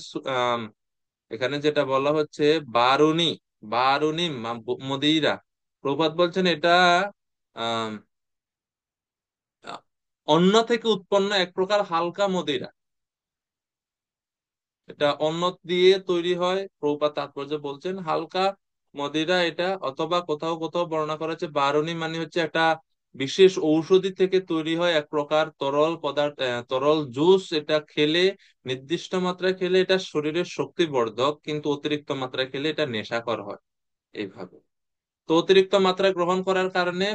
এখানে যেটা বলা হচ্ছে বারুনি, বারুনি মদিরা। প্রভুপাদ বলছেন এটা আহ অন্ন থেকে উৎপন্ন এক প্রকার হালকা মদিরা। এটা অন্য দিয়ে তৈরি হয়, প্রভুপাদ তাৎপর্য বলছেন হালকা মদিরা এটা, অথবা কোথাও কোথাও বর্ণনা করা হচ্ছে বারুনি মানে হচ্ছে একটা বিশেষ ঔষধি থেকে তৈরি হয় এক প্রকার তরল পদার্থ, তরল জুস। এটা খেলে, নির্দিষ্ট মাত্রায় খেলে এটা শরীরের শক্তিবর্ধক, কিন্তু অতিরিক্ত মাত্রায় খেলে এটা নেশাকর হয়। এইভাবে, তো অতিরিক্ত মাত্রায় গ্রহণ করার কারণে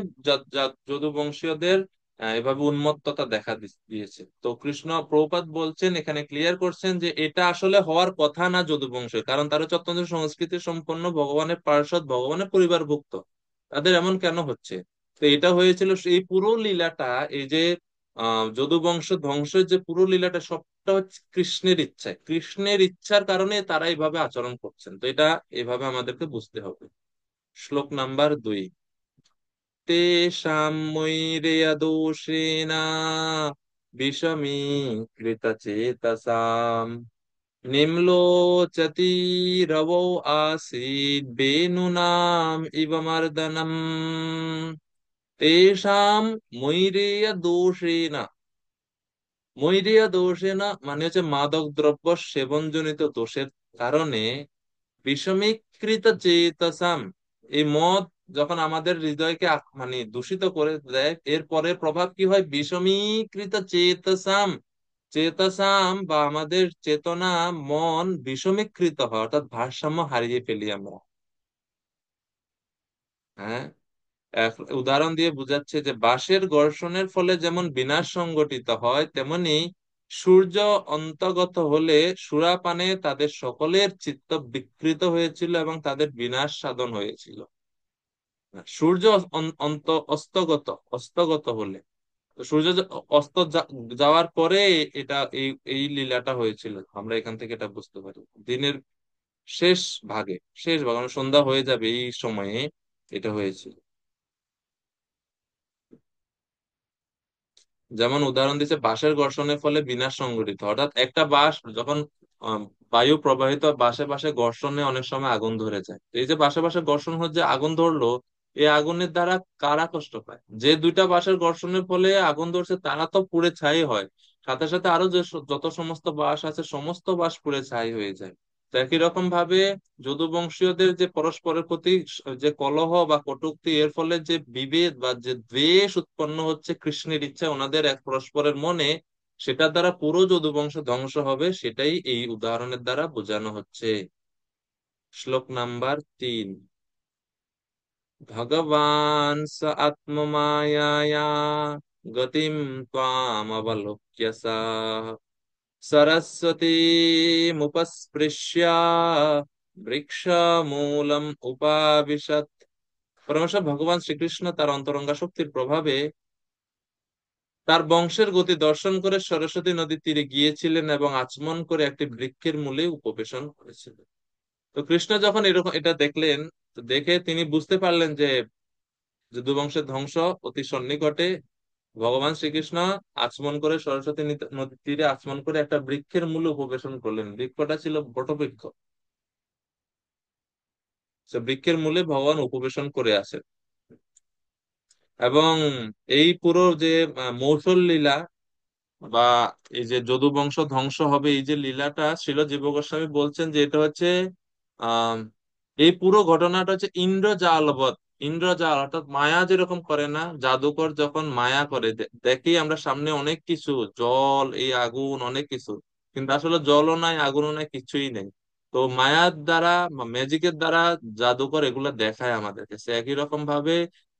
যদুবংশীয়দের এভাবে উন্মত্ততা দেখা দিয়েছে। তো কৃষ্ণ প্রভুপাদ বলছেন, এখানে ক্লিয়ার করছেন যে এটা আসলে হওয়ার কথা না যদুবংশীয়, কারণ তারা হচ্ছে অত্যন্ত সংস্কৃতি সম্পন্ন, ভগবানের পার্ষদ, ভগবানের পরিবারভুক্ত, তাদের এমন কেন হচ্ছে? তো এটা হয়েছিল এই পুরো লীলাটা, এই যে যদুবংশ ধ্বংসের যে পুরো লীলাটা, সবটা হচ্ছে কৃষ্ণের ইচ্ছায়, কৃষ্ণের ইচ্ছার কারণে তারা এইভাবে আচরণ করছেন। তো এটা এভাবে আমাদেরকে বুঝতে হবে। শ্লোক নাম্বার 2, তেষাং ময়িরেয়দোষেণ বিষমীকৃতচেতসাম নিম্লোচতি রবৌ আসীদ বেনূনাম ইব মর্দনম। তেষাং ময়িরেয়দোষেণ, ময়িরেয়দোষেণ মানে হচ্ছে মাদক দ্রব্য সেবনজনিত দোষের কারণে, বিষমীকৃত চেতসাম, এই মদ যখন আমাদের হৃদয়কে মানে দূষিত করে দেয়, এরপরে প্রভাব কি হয়? বিষমীকৃত চেতসাম, চেতসাম বা আমাদের চেতনা, মন বিষমীকৃত হয়, অর্থাৎ ভারসাম্য হারিয়ে ফেলি আমরা। হ্যাঁ, এক উদাহরণ দিয়ে বুঝাচ্ছে যে বাঁশের ঘর্ষণের ফলে যেমন বিনাশ সংঘটিত হয়, তেমনি সূর্য অন্তর্গত হলে সুরাপানে তাদের সকলের চিত্ত বিকৃত হয়েছিল এবং তাদের বিনাশ সাধন হয়েছিল। সূর্য অস্তগত অস্তগত হলে, তো সূর্য যাওয়ার পরে এটা এই এই লীলাটা হয়েছিল, আমরা এখান থেকে এটা বুঝতে পারি। দিনের শেষ ভাগে, শেষ ভাগে মানে সন্ধ্যা হয়ে যাবে এই সময়ে এটা হয়েছিল। যেমন উদাহরণ দিচ্ছে বাঁশের ঘর্ষণের ফলে বিনাশ সংঘটিত, অর্থাৎ একটা বাঁশ যখন আম, বায়ু প্রবাহিত বাঁশে বাঁশে ঘর্ষণে অনেক সময় আগুন ধরে যায়। তো এই যে বাঁশে বাঁশে ঘর্ষণ হচ্ছে, আগুন ধরলো, এই আগুনের দ্বারা কারা কষ্ট পায়? যে দুইটা বাঁশের ঘর্ষণের ফলে আগুন ধরছে তারা তো পুড়ে ছাই হয়, সাথে সাথে আরো যে যত সমস্ত বাঁশ আছে সমস্ত বাঁশ পুড়ে ছাই হয়ে যায়। তো একই রকম ভাবে যদুবংশীয়দের যে পরস্পরের প্রতি যে কলহ বা কটূক্তি, এর ফলে যে বিভেদ বা যে দ্বেষ উৎপন্ন হচ্ছে কৃষ্ণের ইচ্ছা ওনাদের এক পরস্পরের মনে, সেটার দ্বারা পুরো যদুবংশ ধ্বংস হবে, সেটাই এই উদাহরণের দ্বারা বোঝানো হচ্ছে। শ্লোক নাম্বার 3। ভগবান স আত্মমায়ায়া গতিম ত্বামবলোক্য সা সরস্বতী মুপস্পৃশ্য বৃক্ষমূলম উপাবিশত। পরমেশ্বর ভগবান শ্রীকৃষ্ণ তার অন্তরঙ্গা শক্তির প্রভাবে তার বংশের গতি দর্শন করে সরস্বতী নদীর তীরে গিয়েছিলেন এবং আচমন করে একটি বৃক্ষের মূলে উপবেশন করেছিলেন। তো কৃষ্ণ যখন এরকম এটা দেখলেন, তো দেখে তিনি বুঝতে পারলেন যে যদুবংশের ধ্বংস অতি সন্নিকটে। ভগবান শ্রীকৃষ্ণ আচমন করে সরস্বতী নদীর তীরে আচমন করে একটা বৃক্ষের মূলে উপবেশন করলেন। বৃক্ষটা ছিল বটবৃক্ষ। সে বৃক্ষের মূলে ভগবান উপবেশন করে আছেন। এবং এই পুরো যে মৌসল লীলা বা এই যে যদুবংশ ধ্বংস হবে এই যে লীলাটা, শ্রীল জীব গোস্বামী বলছেন যে এটা হচ্ছে আহ এই পুরো ঘটনাটা হচ্ছে ইন্দ্রজালবৎ। ইন্দ্রজাল অর্থাৎ মায়া যেরকম করে না, জাদুকর যখন মায়া করে দেখি আমরা সামনে অনেক কিছু, জল, এই আগুন, অনেক কিছু, কিন্তু আসলে জলও নাই, আগুনও নাই, কিছুই নেই। তো মায়ার দ্বারা, ম্যাজিকের দ্বারা জাদুকর এগুলা দেখায় আমাদেরকে, সে একই রকম ভাবে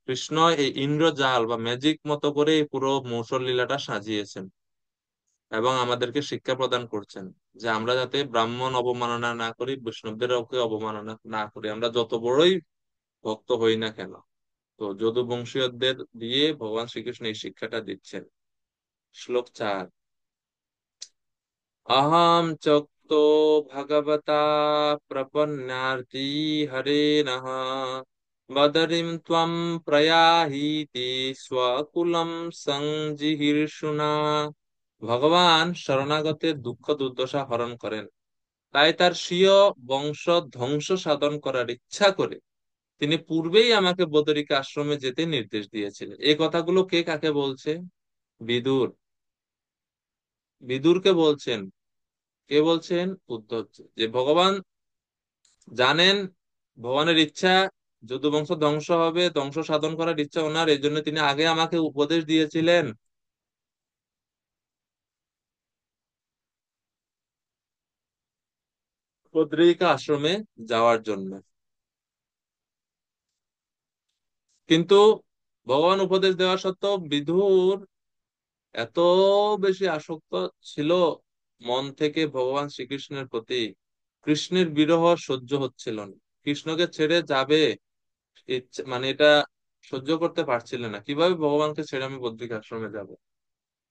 কৃষ্ণ এই ইন্দ্রজাল বা ম্যাজিক মতো করে এই পুরো মৌসল লীলাটা সাজিয়েছেন এবং আমাদেরকে শিক্ষা প্রদান করছেন যে আমরা যাতে ব্রাহ্মণ অবমাননা না করি, বৈষ্ণবদেরকে অবমাননা না করি, আমরা যত বড়ই ভক্ত হই না কেন। তো যদুবংশীয়দের দিয়ে ভগবান শ্রীকৃষ্ণ এই শিক্ষাটা দিচ্ছেন। শ্লোক 4। অহম চক্তো ভগবতা প্রপন্নার্তি হরে নঃ বদরিম ত্বম প্রয়াহিতি স্বকুলম সংজিহীর্ষুনা। ভগবান শরণাগতের দুঃখ দুর্দশা হরণ করেন, তাই তার স্বীয় বংশ ধ্বংস সাধন করার ইচ্ছা করে তিনি পূর্বেই আমাকে বদরিকা আশ্রমে যেতে নির্দেশ দিয়েছিলেন। এই কথাগুলো কে কাকে বলছে? বিদুর। বিদুরকে বলছেন। কে বলছেন? উদ্ধবজি। যে ভগবান জানেন ভগবানের ইচ্ছা যদুবংশ ধ্বংস হবে, ধ্বংস সাধন করার ইচ্ছা ওনার, এই জন্য তিনি আগে আমাকে উপদেশ দিয়েছিলেন বদরিকা আশ্রমে যাওয়ার জন্য। কিন্তু ভগবান উপদেশ দেওয়া সত্ত্বেও বিদুর এত বেশি আসক্ত ছিল মন থেকে ভগবান শ্রীকৃষ্ণের প্রতি, কৃষ্ণের বিরহ সহ্য হচ্ছিল না, কৃষ্ণকে ছেড়ে যাবে মানে এটা সহ্য করতে পারছিলেন না, কিভাবে ভগবানকে ছেড়ে আমি বদ্রিক আশ্রমে যাব।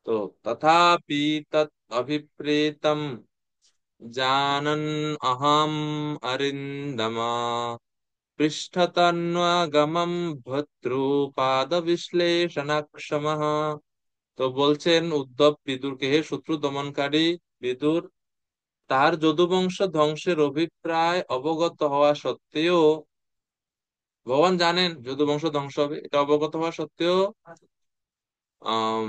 তো তথাপি তৎ অভিপ্রেতম জানন অহম অরিন্দমা পৃষ্ঠতন্বাগমম ভদ্রপাদ বিশ্লেষণাক্ষমঃ। তো বলছেন উদ্ধব বিদুরকে, হে শত্রু দমনকারী বিদুর, তার যদুবংশ ধ্বংসের অভিপ্রায় অবগত হওয়া সত্ত্বেও, ভগবান জানেন যদুবংশ ধ্বংস হবে, এটা অবগত হওয়া সত্ত্বেও আহ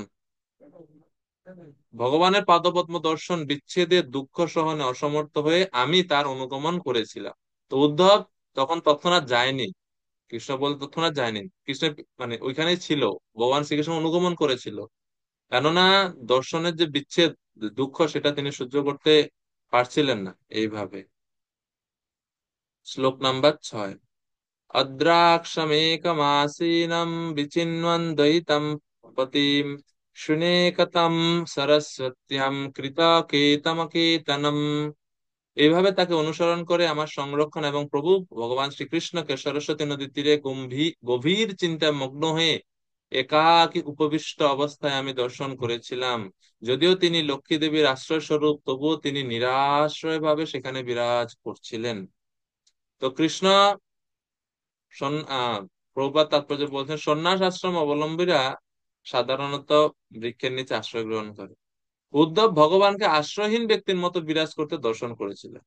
ভগবানের পাদপদ্ম দর্শন বিচ্ছেদের দুঃখ সহনে অসমর্থ হয়ে আমি তার অনুগমন করেছিলাম। তো উদ্ধব তখন তৎক্ষণাৎ যায়নি, কৃষ্ণ বলে তৎক্ষণাৎ যায়নি, কৃষ্ণ মানে ওইখানেই ছিল, ভগবান শ্রীকৃষ্ণ অনুগমন করেছিল। কেননা দর্শনের যে বিচ্ছেদ, দুঃখ, সেটা তিনি সহ্য করতে পারছিলেন না এইভাবে। শ্লোক নাম্বার 6। অদ্রাক্ষমেকমাসীনম বিচিন্বন দয়িতম পতিম শুনেকতম সরস্বত্যাম কৃতকেতমকেতনম। এইভাবে তাকে অনুসরণ করে আমার সংরক্ষণ এবং প্রভু ভগবান শ্রীকৃষ্ণকে সরস্বতী নদীর তীরে গভীর চিন্তায় মগ্ন হয়ে একাকী উপবিষ্ট অবস্থায় আমি দর্শন করেছিলাম। যদিও তিনি লক্ষ্মী দেবীর আশ্রয় স্বরূপ, তবুও তিনি নিরাশ্রয় ভাবে সেখানে বিরাজ করছিলেন। তো কৃষ্ণ প্রভুপাদ তাৎপর্য বলছেন, সন্ন্যাস আশ্রম অবলম্বীরা সাধারণত বৃক্ষের নিচে আশ্রয় গ্রহণ করে। উদ্ধব ভগবানকে আশ্রয়হীন ব্যক্তির মতো বিরাজ করতে দর্শন করেছিলেন।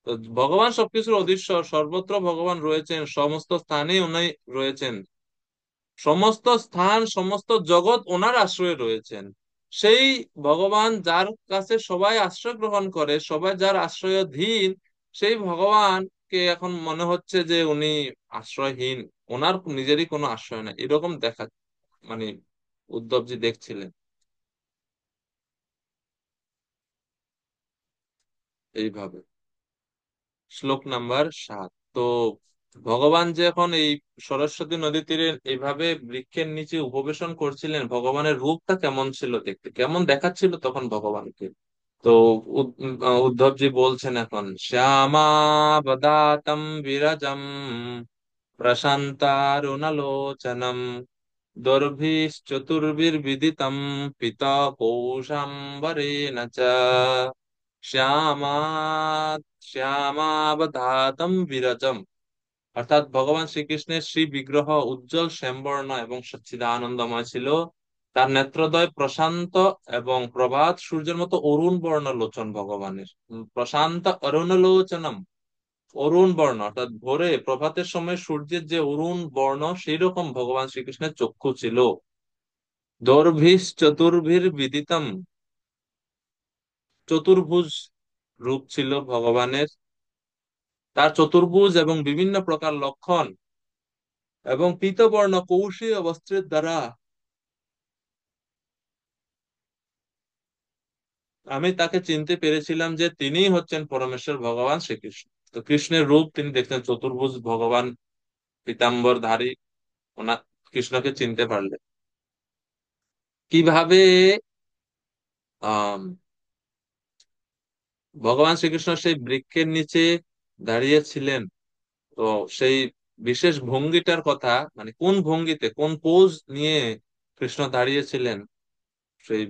তো ভগবান সবকিছুর অধীশ্বর, সর্বত্র ভগবান রয়েছেন, সমস্ত স্থানে উনি রয়েছেন, সমস্ত স্থান সমস্ত জগৎ ওনার আশ্রয়ে রয়েছেন। সেই ভগবান যার কাছে সবাই আশ্রয় গ্রহণ করে, সবাই যার আশ্রয়াধীন, সেই ভগবানকে এখন মনে হচ্ছে যে উনি আশ্রয়হীন, ওনার নিজেরই কোনো আশ্রয় নাই, এরকম দেখা মানে উদ্ধবজি দেখছিলেন এইভাবে। শ্লোক নাম্বার 7। তো ভগবান যে এখন এই সরস্বতী নদী তীরে এইভাবে বৃক্ষের নিচে উপবেশন করছিলেন, ভগবানের রূপটা কেমন ছিল দেখতে, কেমন দেখাচ্ছিল তখন ভগবানকে। তো উদ্ধবজি বলছেন এখন, শ্যামা বদাতম বিরাজম প্রশান্তারুণালোচনম দর্ভিশ্চতুর্ভির্বিদিতম পিতকৌশাম্বরেণ চ শ্যামা শ্যামাবধাতম বিরজম। অর্থাৎ ভগবান শ্রীকৃষ্ণের শ্রী বিগ্রহ উজ্জ্বল শ্যামবর্ণ এবং সচ্চিদানন্দময় ছিল। তার নেত্রদ্বয় প্রশান্ত এবং প্রভাত সূর্যের মতো অরুণ বর্ণ লোচন ভগবানের। প্রশান্ত অরুণলোচনম, অরুণ বর্ণ, অর্থাৎ ভোরে প্রভাতের সময় সূর্যের যে অরুণ বর্ণ, সেই রকম ভগবান শ্রীকৃষ্ণের চক্ষু ছিল। দর্ভিশ চতুর্ভির বিদিতম, চতুর্ভুজ রূপ ছিল ভগবানের। তার চতুর্ভুজ এবং বিভিন্ন প্রকার লক্ষণ এবং পীতবর্ণ কৌশীয় বস্ত্রের দ্বারা আমি তাকে চিনতে পেরেছিলাম যে তিনিই হচ্ছেন পরমেশ্বর ভগবান শ্রীকৃষ্ণ। তো কৃষ্ণের রূপ তিনি দেখতেন চতুর্ভুজ ভগবান, পীতাম্বরধারী। ওনার কৃষ্ণকে চিনতে পারলেন কিভাবে? আহ ভগবান শ্রীকৃষ্ণ সেই বৃক্ষের নিচে দাঁড়িয়ে ছিলেন। তো সেই বিশেষ ভঙ্গিটার কথা, মানে কোন ভঙ্গিতে, কোন পোজ নিয়ে কৃষ্ণ দাঁড়িয়েছিলেন সেই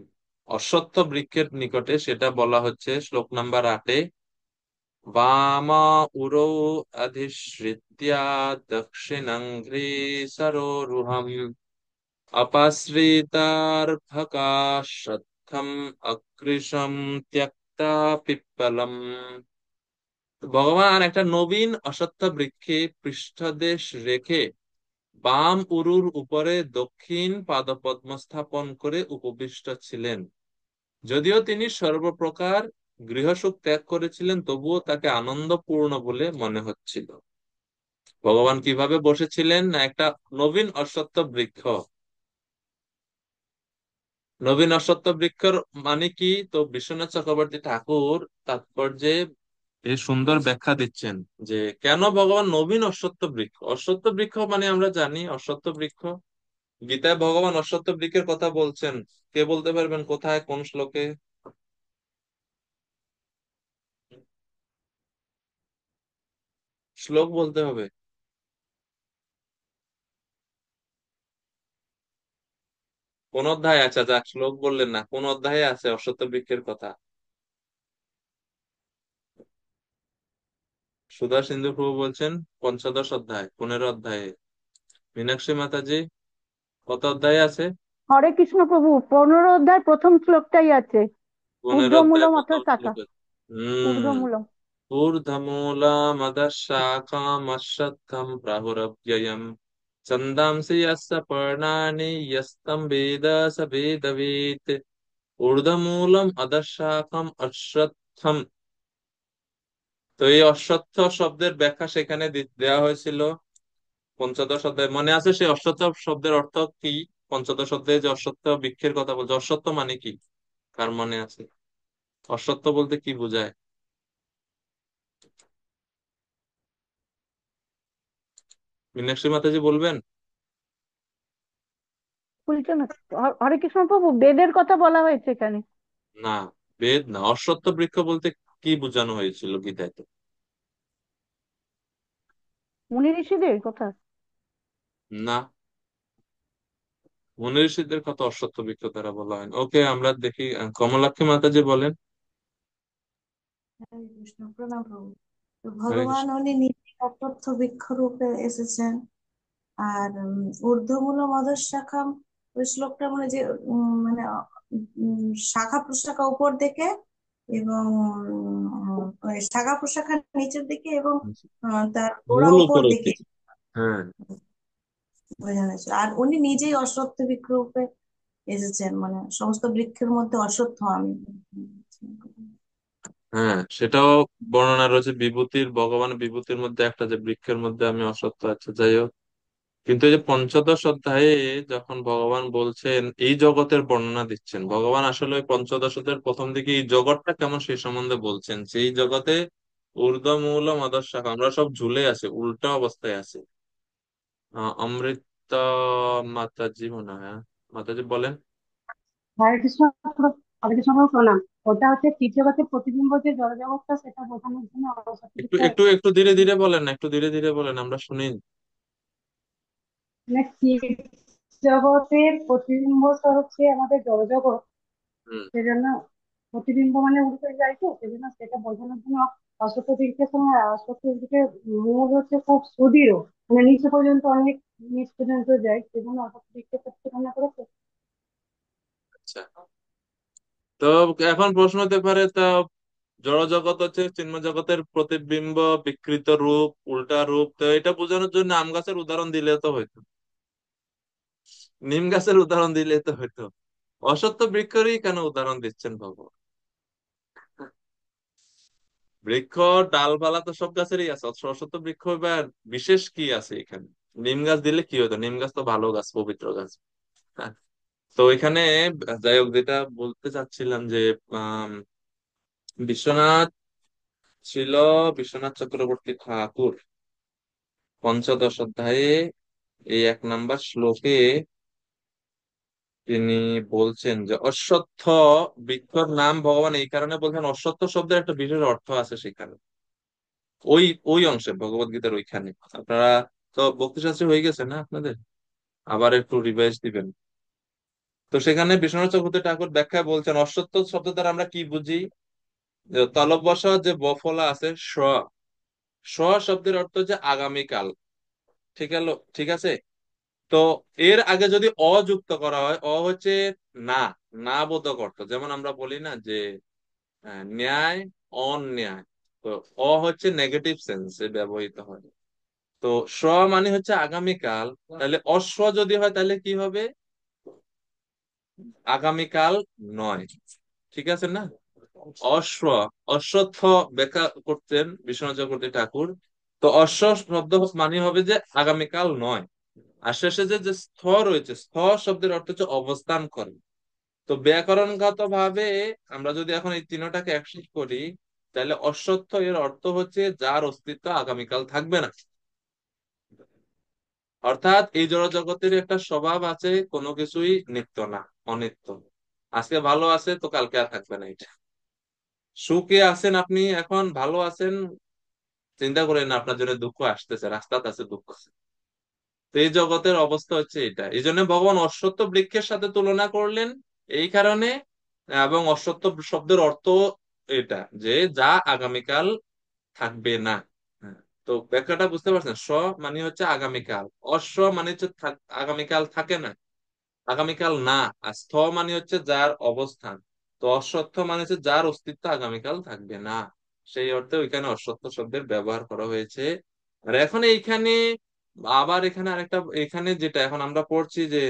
অশ্বত্থ বৃক্ষের নিকটে, সেটা বলা হচ্ছে শ্লোক নাম্বার 8-এ। বাম উরৌ অধিশ্রিত্য দক্ষিণাঙ্ঘ্রি সরোরুহম অপাশ্রিতার্ভকাশ্রদ্ধম অকৃশম ত্যক্তা পিপ্পলম। ভগবান একটা নবীন অশ্বত্থ বৃক্ষে পৃষ্ঠদেশ রেখে বাম উরুর উপরে দক্ষিণ পাদপদ্ম স্থাপন করে উপবিষ্ট ছিলেন। যদিও তিনি সর্বপ্রকার গৃহসুখ ত্যাগ করেছিলেন, তবুও তাকে আনন্দপূর্ণ বলে মনে হচ্ছিল। ভগবান কিভাবে বসেছিলেন না, একটা নবীন অশ্বত্থ বৃক্ষ। নবীন অশ্বত্থ বৃক্ষর মানে কি? তো বিশ্বনাথ চক্রবর্তী ঠাকুর তাৎপর্যে এই সুন্দর ব্যাখ্যা দিচ্ছেন যে কেন ভগবান নবীন অশ্বত্থ বৃক্ষ। অশ্বত্থ বৃক্ষ মানে আমরা জানি অশ্বত্থ বৃক্ষ, গীতায় ভগবান অশ্বত্থ বৃক্ষের কথা বলছেন। কে বলতে পারবেন কোথায়, কোন শ্লোকে? শ্লোক বলতে হবে। কোন অধ্যায়? আচ্ছা যাক, শ্লোক বললেন না, কোন অধ্যায়ে আছে অশ্বত্থ বৃক্ষের কথা? সুধা সিন্ধু প্রভু বলছেন পঞ্চদশ অধ্যায়, 15 অধ্যায়ে। মীনাক্ষী মাতাজি কত অধ্যায়ে আছে?
হরে কৃষ্ণ প্রভু, 15 অধ্যায় প্রথম শ্লোকটাই আছে।
15 অধ্যায়
ঊর্ধ্বমূলম অথ
প্রথম
শাখা।
শ্লোকে। হম।
ঊর্ধ্বমূলম।
ऊर्ध्वमूलमदशाखामश्वत्थं प्राहुरव्ययम् छन्दांसि यस्य पर्णानि यस्तं वेद स वेदवित्। ঊর্ধ্বমূলম অদশাখাম অশ্বত্থম। তো এই অশ্বত্থ শব্দের ব্যাখ্যা সেখানে দেওয়া হয়েছিল পঞ্চদশ অধ্যায়। মনে আছে সেই অশ্বত্থ শব্দের অর্থ কি? পঞ্চদশ অধ্যায়ে যে অশ্বত্থ বৃক্ষের কথা বলছে, অশ্বত্থ মানে কি? কার মনে আছে? অশ্বত্থ বলতে কি বোঝায়? মীনাক্ষী মাতাজি বলবেন?
খুলছে না। হরে কৃষ্ণ প্রভু, বেদের কথা বলা হয়েছে এখানে।
না, বেদ না। অশ্বত্থ বৃক্ষ বলতে কি বোঝানো হয়েছিল গীতায়?
মুনি ঋষিদের কথা।
না, মুনি ঋষিদের কথা অশ্বত্থ বৃক্ষ দ্বারা বলা হয় ওকে, আমরা দেখি। কমলাক্ষী মাতাজি বলেন।
হরে কৃষ্ণ, প্রণাম প্রভু। তো
হরে
ভগবান
কৃষ্ণ।
উনি নিজে অকথ্য বৃক্ষ রূপে এসেছেন। আর ঊর্ধ্বমূলম অধঃশাখাম, ওই শ্লোকটা মানে যে মানে শাখা প্রশাখা উপর দিকে, এবং ওই শাখা প্রশাখা নিচের দিকে, এবং তার গোড়া
মূল
উপর
উপরের
দিকে
দিকে। হ্যাঁ।
বোঝানো হয়েছে। আর উনি নিজেই অশ্বত্থ বৃক্ষ রূপে এসেছেন, মানে সমস্ত বৃক্ষের মধ্যে অশ্বত্থ আমি।
হ্যাঁ, সেটাও বর্ণনা রয়েছে বিভূতির, ভগবান বিভূতির মধ্যে একটা, যে বৃক্ষের মধ্যে আমি অশ্বত্থ। আচ্ছা, যাই হোক। কিন্তু এই যে পঞ্চদশ অধ্যায়ে যখন ভগবান বলছেন, এই জগতের বর্ণনা দিচ্ছেন, ভগবান আসলে ওই পঞ্চদশ অধ্যায়ের প্রথম দিকে এই জগৎটা কেমন সেই সম্বন্ধে বলছেন। সেই জগতে ঊর্ধ্বমূল শাখা, আমরা সব ঝুলে আছি, উল্টা অবস্থায় আছি। অমৃতা মাতাজি মনে হয়, হ্যাঁ? মাতাজি বলেন।
হরে কৃষ্ণ। হরে কৃষ্ণ প্রণাম। ওটা হচ্ছে চিৎজগতের প্রতিবিম্ব যে জড়জগৎটা, সেটা বোঝানোর জন্য
একটু
অবস্থিত।
একটু একটু ধীরে ধীরে বলেন না, একটু ধীরে ধীরে বলেন, আমরা শুনি।
মানে জগতের প্রতিবিম্ব তো হচ্ছে আমাদের জড়জগৎ।
হুম।
সেজন্য প্রতিবিম্ব মানে উল্টে যায়, তো সেজন্য সেটা বোঝানোর জন্য অশ্বত্থ দিকের সময় অশ্বত্থ দিকে মূল হচ্ছে খুব সুদৃঢ়, মানে নিচে পর্যন্ত, অনেক নিচ পর্যন্ত যায়, সেজন্য অশ্বত্থ দিককে তুলনা করেছে।
আচ্ছা, তো এখন প্রশ্ন হতে পারে, তা জড় জগৎ হচ্ছে চিন্ম জগতের প্রতিবিম্ব, বিকৃত রূপ, উল্টা রূপ, তো এটা বোঝানোর জন্য আম গাছের উদাহরণ দিলে তো হইতো, নিম গাছের উদাহরণ দিলে তো হইতো। অসত্য বৃক্ষেরই কেন উদাহরণ দিচ্ছেন ভগবান? বৃক্ষ, ডালপালা তো সব গাছেরই আছে, অসত্য বৃক্ষ বা বিশেষ কি আছে এখানে? নিম গাছ দিলে কি হতো? নিম গাছ তো ভালো গাছ, পবিত্র গাছ। হ্যাঁ। তো এখানে যাই হোক, যেটা বলতে চাচ্ছিলাম যে আম, বিশ্বনাথ ছিল, বিশ্বনাথ চক্রবর্তী ঠাকুর পঞ্চদশ অধ্যায়ে এই 1 নম্বর শ্লোকে তিনি বলছেন যে অশ্বত্থ বৃক্ষর নাম ভগবান এই কারণে বলছেন, অশ্বত্থ শব্দের একটা বিশেষ অর্থ আছে সেখানে, ওই ওই অংশে ভগবত গীতার ওইখানে। আপনারা তো ভক্তি শাস্ত্রী হয়ে গেছে না আপনাদের? আবার একটু রিভাইজ দিবেন। তো সেখানে বিশ্বনাথ চক্রবর্তী ঠাকুর ব্যাখ্যায় বলছেন, অশ্বত্থ শব্দ দ্বারা আমরা কি বুঝি? যে তলব বসা যে বফলা আছে স, স শব্দের অর্থ হচ্ছে আগামীকাল। ঠিক আছে। তো এর আগে যদি অযুক্ত করা হয়, হচ্ছে না, না বোধক অর্থ। যেমন আমরা বলি না যে ন্যায়, অন্যায়। তো হচ্ছে নেগেটিভ সেন্সে ব্যবহৃত হয়। তো স মানে হচ্ছে আগামীকাল, তাহলে অশ্ব যদি হয় তাহলে কি হবে? আগামীকাল নয়। ঠিক আছে না? অশ্ব, অশ্বত্থ ব্যাখ্যা করতেন বিশ্বনাথ চক্রবর্তী ঠাকুর। তো অশ্ব শব্দ মানে হবে যে আগামীকাল নয়। আর শেষে যে যে স্থ রয়েছে, স্থ শব্দের অর্থ হচ্ছে অবস্থান করে। তো ব্যাকরণগত ভাবে আমরা যদি এখন এই তিনটাকে একসাথে করি, তাহলে অশ্বত্থ এর অর্থ হচ্ছে যার অস্তিত্ব আগামীকাল থাকবে না। অর্থাৎ এই জড় জগতের একটা স্বভাব আছে, কোনো কিছুই নিত্য না, অনিত্য। আজকে ভালো আছে তো কালকে আর থাকবে না এটা। সুখে আছেন আপনি, এখন ভালো আছেন, চিন্তা করেন না আপনার জন্য দুঃখ আসতেছে, রাস্তাতে আছে দুঃখ। তো এই জগতের অবস্থা হচ্ছে এটা, এই জন্য ভগবান অশ্বত্থ বৃক্ষের সাথে তুলনা করলেন এই কারণে। এবং অশ্বত্থ শব্দের অর্থ এটা, যে যা আগামীকাল থাকবে না। হ্যাঁ, তো ব্যাখ্যাটা বুঝতে পারছেন? স মানে হচ্ছে আগামীকাল, অশ্ব মানে হচ্ছে আগামীকাল থাকে না, আগামীকাল না। আর স্থ মানে হচ্ছে যার অবস্থান। তো অশ্বত্থ মানে হচ্ছে যার অস্তিত্ব আগামীকাল থাকবে না। সেই অর্থে ওইখানে অশ্বত্থ শব্দের ব্যবহার করা হয়েছে। আর এখন এইখানে আবার এখানে আরেকটা, এখানে যেটা এখন আমরা পড়ছি যে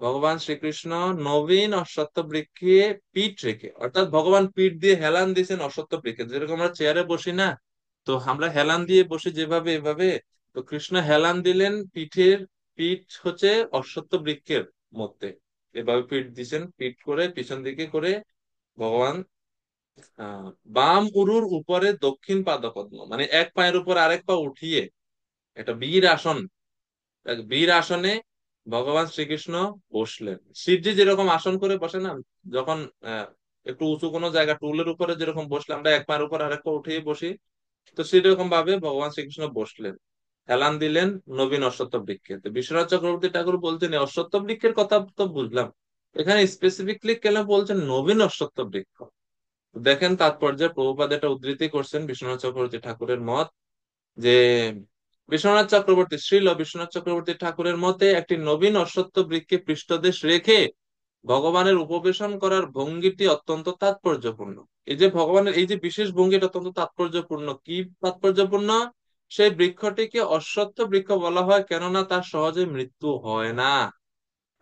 ভগবান শ্রীকৃষ্ণ নবীন অশ্বত্থ বৃক্ষে পিঠ রেখে, অর্থাৎ ভগবান পিঠ দিয়ে হেলান দিয়েছেন অশ্বত্থ বৃক্ষে, যেরকম আমরা চেয়ারে বসি না, তো আমরা হেলান দিয়ে বসি যেভাবে, এভাবে। তো কৃষ্ণ হেলান দিলেন পিঠের, পিঠ হচ্ছে অশ্বত্থ বৃক্ষের মধ্যে, এভাবে পিঠ দিছেন, পিঠ করে পিছন দিকে করে ভগবান আহ বাম উরুর উপরে দক্ষিণ পাদপদ্ম, মানে এক পায়ের উপর আরেক পা উঠিয়ে একটা বীর আসন, এক বীর আসনে ভগবান শ্রীকৃষ্ণ বসলেন। শিবজি যেরকম আসন করে বসে না, যখন একটু উঁচু কোনো জায়গা টুলের উপরে যেরকম বসলে আমরা এক পায়ের উপর আরেক পা উঠিয়ে বসি, তো সেরকম ভাবে ভগবান শ্রীকৃষ্ণ বসলেন, হেলান দিলেন নবীন অশ্বত্থ বৃক্ষে। তো বিশ্বনাথ চক্রবর্তী ঠাকুর বলছেন এই অশ্বত্থ বৃক্ষের কথা তো বুঝলাম, এখানে স্পেসিফিকলি কেন বলছেন নবীন অশ্বত্থ বৃক্ষ? দেখেন তাৎপর্য, প্রভুপাদ এটা উদ্ধৃতি করছেন বিশ্বনাথ চক্রবর্তী ঠাকুরের মত, যে বিশ্বনাথ চক্রবর্তী শ্রীল বিশ্বনাথ চক্রবর্তী ঠাকুরের মতে একটি নবীন অশ্বত্থ বৃক্ষে পৃষ্ঠদেশ রেখে ভগবানের উপবেশন করার ভঙ্গিটি অত্যন্ত তাৎপর্যপূর্ণ। এই যে ভগবানের এই যে বিশেষ ভঙ্গিটা অত্যন্ত তাৎপর্যপূর্ণ। কি তাৎপর্যপূর্ণ? সেই বৃক্ষটিকে অশ্বত্থ বৃক্ষ বলা হয় কেননা তার সহজে মৃত্যু হয় না,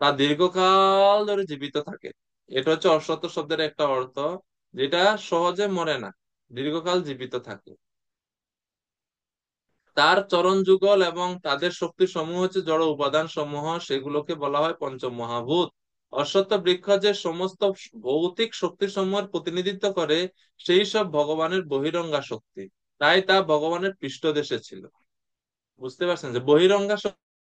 তা দীর্ঘকাল ধরে জীবিত থাকে। এটা হচ্ছে অশ্বত্থ শব্দের একটা অর্থ, যেটা সহজে মরে না, দীর্ঘকাল জীবিত থাকে। তার চরণ যুগল এবং তাদের শক্তি সমূহ হচ্ছে জড় উপাদান সমূহ, সেগুলোকে বলা হয় পঞ্চমহাভূত। অশ্বত্থ বৃক্ষ যে সমস্ত ভৌতিক শক্তি সমূহের প্রতিনিধিত্ব করে, সেই সব ভগবানের বহিরঙ্গা শক্তি, তাই তা ভগবানের পৃষ্ঠদেশে ছিল। বুঝতে পারছেন যে বহিরঙ্গা